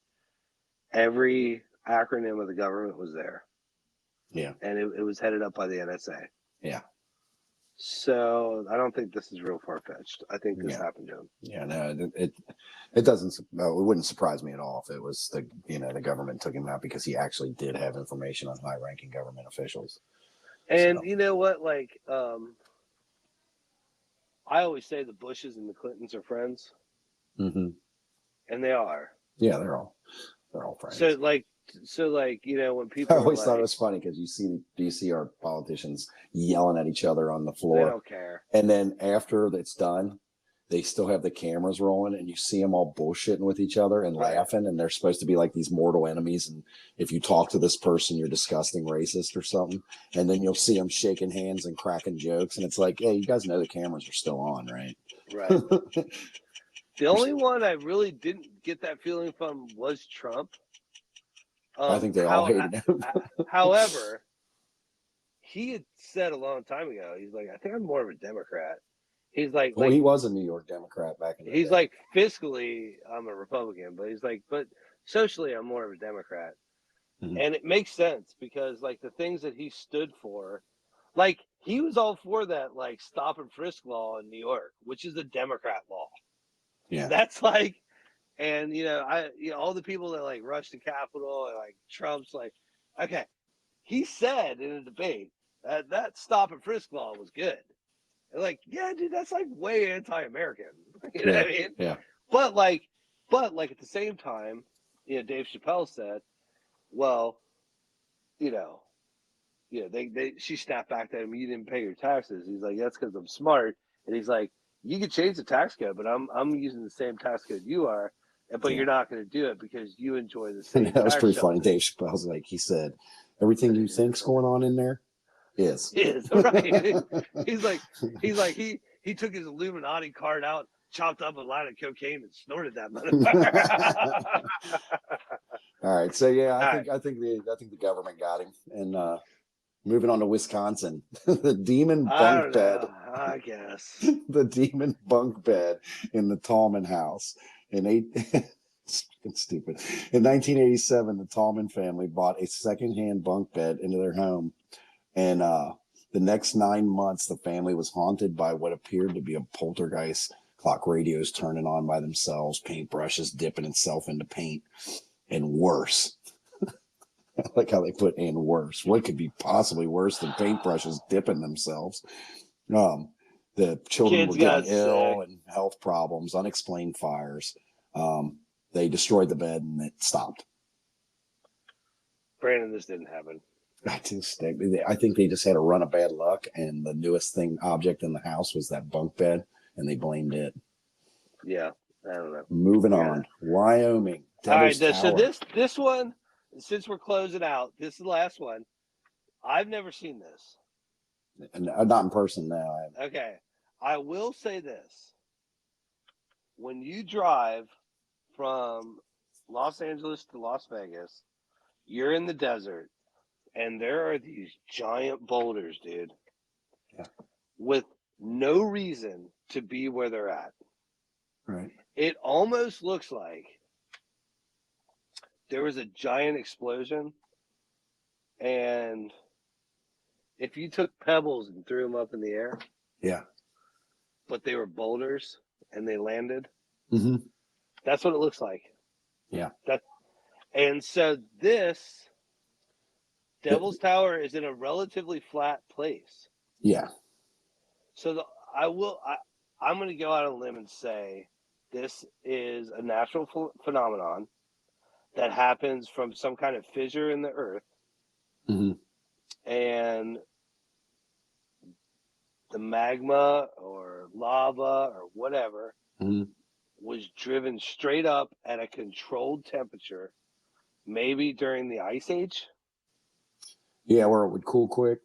every acronym of the government was there. Yeah. And it was headed up by the NSA. Yeah. So I don't think this is real far-fetched. I think this happened to him. Yeah, no, it doesn't. No, it wouldn't surprise me at all if it was the government took him out because he actually did have information on high-ranking government officials. And you know what? I always say the Bushes and the Clintons are friends. Mm-hmm. And they are. Yeah, they're all friends. So like, you know, when I people are always thought it like, was funny because you see our politicians yelling at each other on the they floor, don't care. and then after it's done, they still have the cameras rolling, and you see them all bullshitting with each other and Right. laughing, and they're supposed to be like these mortal enemies. And if you talk to this person, you're disgusting racist or something. And then you'll see them shaking hands and cracking jokes, and it's like, hey, you guys know the cameras are still on, right? Right. The only one I really didn't get that feeling from was Trump. I think they all hated him. However, he had said a long time ago, he's like, I think I'm more of a Democrat. He's like, Well, he was a New York Democrat back in the he's day. like, fiscally, I'm a Republican, but he's like, but socially, I'm more of a Democrat. Mhm. And it makes sense because, like, the things that he stood for, like, he was all for that, like, stop and frisk law in New York, which is a Democrat law. Yeah. That's like, and, you know, all the people that, like, rushed the Capitol and, like, Trump's like, okay, he said in a debate that stop and frisk law was good. And like, yeah, dude, that's like way anti-American. You know what I mean? Yeah. But like at the same time, you know, Dave Chappelle said, well, you know, she snapped back at him, you didn't pay your taxes. He's like, that's because I'm smart. And he's like, you could change the tax code, but I'm using the same tax code you are, but you're not going to do it because you enjoy the same. And that was tax pretty shelter. funny. Dave Chappelle's like, he said, everything you think's going on in there is. Right. He's like he took his Illuminati card out, chopped up a line of cocaine, and snorted that motherfucker. All right. So yeah, All right. I think the government got him. And moving on to Wisconsin, the demon I bunk don't bed. know. I guess. The demon bunk bed in the Tallman house in stupid. In 1987, the Tallman family bought a secondhand bunk bed into their home, and the next 9 months, the family was haunted by what appeared to be a poltergeist. Clock radios turning on by themselves, paintbrushes dipping itself into paint, and worse. I like how they put "and worse." What could be possibly worse than paintbrushes dipping themselves? The children Kids were getting got ill sick. and health problems, unexplained fires. They destroyed the bed and it stopped. Brandon, this didn't happen. I think they just had a run of bad luck, and the newest object in the house was that bunk bed, and they blamed it. Yeah, I don't know. Moving on, Wyoming, All right, Devil's so Tower. this one, since we're closing out, this is the last one. I've never seen this. Not in person now. Okay, I will say this: when you drive from Los Angeles to Las Vegas, you're in the desert, and there are these giant boulders, dude, Yeah. with no reason to be where they're at. Right. It almost looks like there was a giant explosion, and if you took pebbles and threw them up in the air, Yeah. but they were boulders and they landed, Mm-hmm. that's what it looks like. Yeah. And so this Devil's Tower is in a relatively flat place. Yeah. So I'm going to go out on a limb and say this is a natural phenomenon that happens from some kind of fissure in the earth, Mm-hmm. and the magma or lava or whatever Mm-hmm. was driven straight up at a controlled temperature, maybe during the Ice Age. Yeah, where it would cool quick.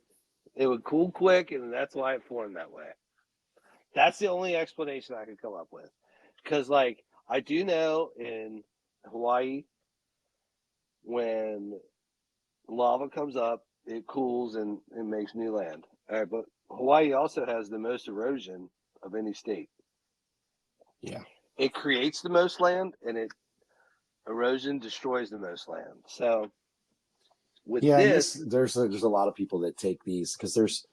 It would cool quick, and that's why it formed that way. That's the only explanation I could come up with. Because, like, I do know in Hawaii, when lava comes up, it cools and it makes new land. All right, but Hawaii also has the most erosion of any state. Yeah. It creates the most land, and erosion destroys the most land. So with this, there's a lot of people that take these because there's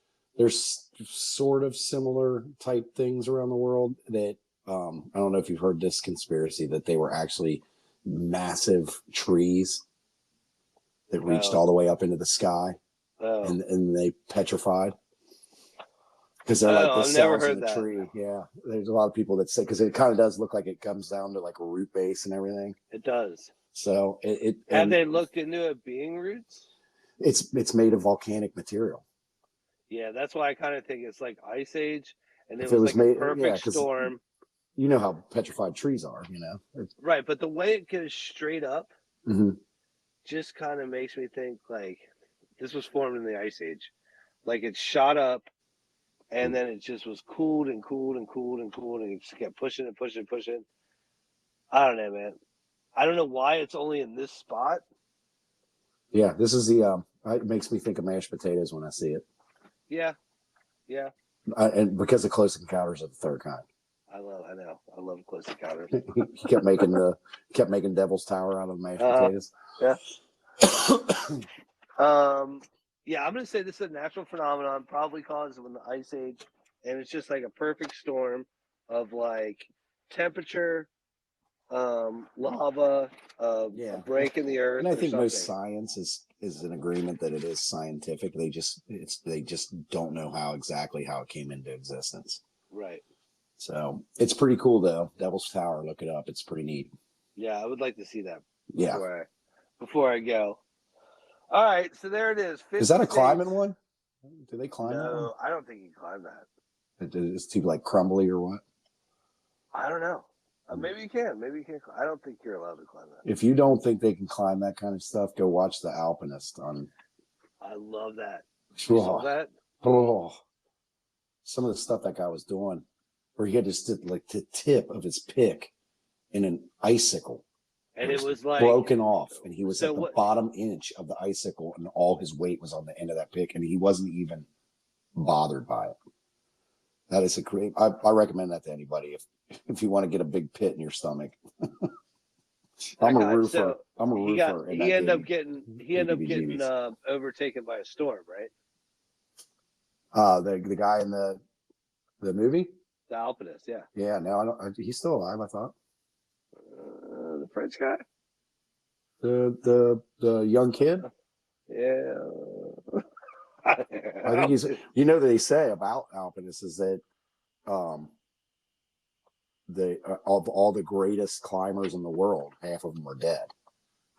sort of similar type things around the world that I don't know if you've heard this conspiracy that they were actually massive trees that reached all the way up into the sky and they petrified because they're like the I've never cells in heard the that. tree. Yeah, there's a lot of people that say because it kind of does look like it comes down to like a root base and everything. It does. So Have and they looked into it being roots? it's made of volcanic material. Yeah, that's why I kind of think it's like Ice Age, and it If it was was like a made, yeah, perfect because storm. you know how petrified trees are. You know. Right, but the way it goes straight up Mhm. just kind of makes me think like this was formed in the Ice Age. Like it shot up, and then it just was cooled and cooled and cooled and cooled, and it just kept pushing and pushing and pushing. I don't know, man. I don't know why it's only in this spot. Yeah, this is the. It makes me think of mashed potatoes when I see it, Yeah, yeah. and because of Close Encounters of the Third Kind. I love Close Encounters. He kept making Devil's Tower out of mashed potatoes. Yeah. Yeah, I'm gonna say this is a natural phenomenon, probably caused when the Ice Age, and it's just like a perfect storm of like temperature, lava, a break in the earth, and I or think something. most science is an agreement that it is scientific. They just don't know how it came into existence. Right. So it's pretty cool though. Devil's Tower, look it up. It's pretty neat. Yeah, I would like to see that Yeah. before I go. All right, so there it is. 50 Is that a states. climbing one? Do they climb that one? No, I don't think you can climb that. It's too like crumbly or what? I don't know. Maybe you can. Maybe you can. I don't think you're allowed to climb that. If you don't think they can climb that kind of stuff, go watch The Alpinist on. I love that. You saw that? Oh, some of the stuff that guy was doing, where he had to stick like the tip of his pick in an icicle, and it was like broken off, and he was so at the what, bottom inch of the icicle, and all his weight was on the end of that pick, and he wasn't even bothered by it. That is a great. I recommend that to anybody if you want to get a big pit in your stomach. I'm a roofer. He ended up getting overtaken by a storm, right? The guy in the movie, The Alpinist, yeah. Yeah, no, I don't. He's still alive. I thought the French guy, the young kid. Yeah. I think he's. You know, they say about alpinists is that they of all the greatest climbers in the world, half of them are dead.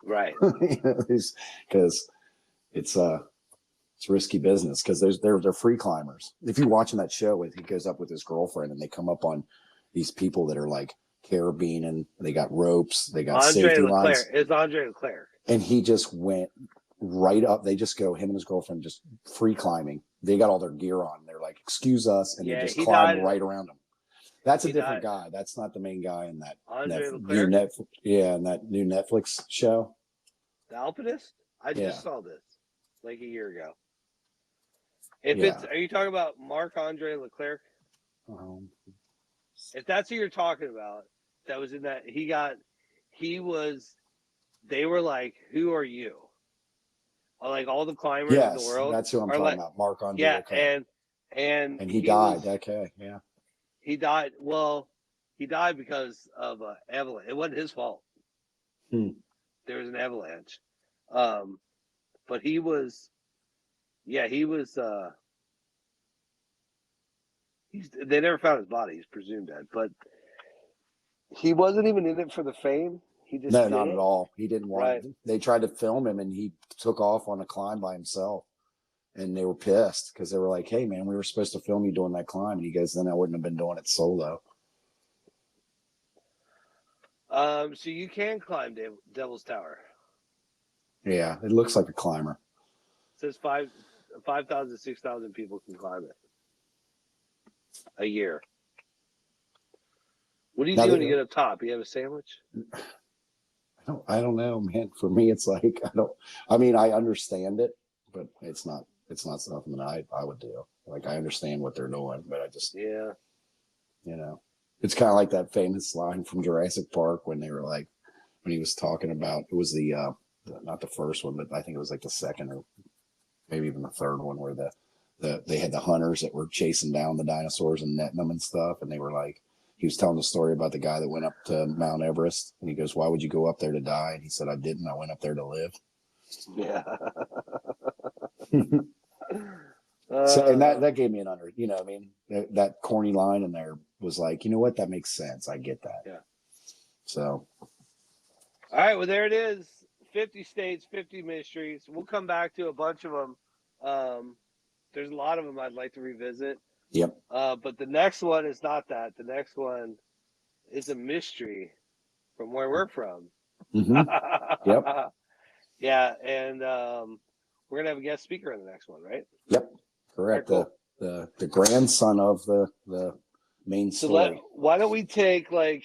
Right. Because it's risky business because they're free climbers. If you're watching that show, he goes up with his girlfriend and they come up on these people that are like carabiner, they got ropes, they got safety lines. It's Andre Leclerc. And he just went right up. They just go, him and his girlfriend just free climbing. They got all their gear on. They're like, excuse us. And they just climb right around him. That's a different guy. That's not the main guy in that new Netflix show. The Alpinist? I just saw this like a year ago. Are you talking about Marc-Andre Leclerc? If that's who you're talking about, that was in that they were like, who are you? Like all the climbers in the world. That's who I'm talking about. Marc-Andre Leclerc. And he died. Yeah. He died. Well, he died because of an avalanche. It wasn't his fault. There was an avalanche. But he was. They never found his body. He's presumed dead. But he wasn't even in it for the fame. He just not at all. He didn't want it. They tried to film him, and he took off on a climb by himself. And they were pissed because they were like, hey, man, we were supposed to film you doing that climb. And he goes, then I wouldn't have been doing it solo. So you can climb Devil's Tower. Yeah, it looks like a climber. It says 5,000, 6,000 people can climb it a year. What do you do when you get up top? You have a sandwich? I don't know, man. For me, it's like, I understand it, but it's not something that I would do. Like, I understand what they're doing, but I just, it's kind of like that famous line from Jurassic Park when they were like, when he was talking about, it was not the first one, but I think it was like the second or maybe even the third one where they had the hunters that were chasing down the dinosaurs and netting them and stuff. And they were like, he was telling the story about the guy that went up to Mount Everest, and he goes, why would you go up there to die? And he said, I didn't. I went up there to live. Yeah. So, and that gave me an that corny line in there was like, you know what? That makes sense. I get that. Yeah. So All right, well, there it is. 50 states, 50 mysteries. We'll come back to a bunch of them. There's a lot of them I'd like to revisit. Yep. But the next one is not that. The next one is a mystery from where we're from. Hmm. Yep. Yeah, and we're gonna have a guest speaker in the next one, right? Yep. Correct. Very cool. The grandson of the main story. Why don't we take like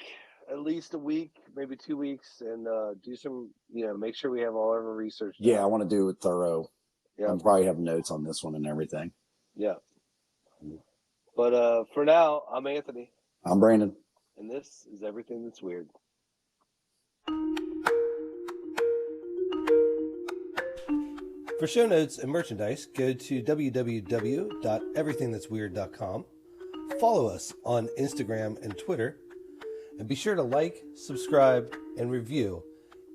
at least a week, maybe 2 weeks, and do some, make sure we have all of our research done. Yeah, I want to do it thorough. Yeah. I'll probably have notes on this one and everything. Yeah. But for now, I'm Anthony, I'm Brandon. and this is Everything That's Weird. For show notes and merchandise, go to www.everythingthat'sweird.com. Follow us on Instagram and Twitter, and be sure to like, subscribe, and review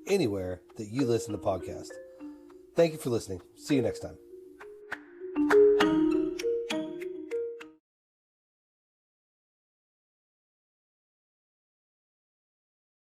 anywhere that you listen to podcasts. Thank you for listening. See you next time.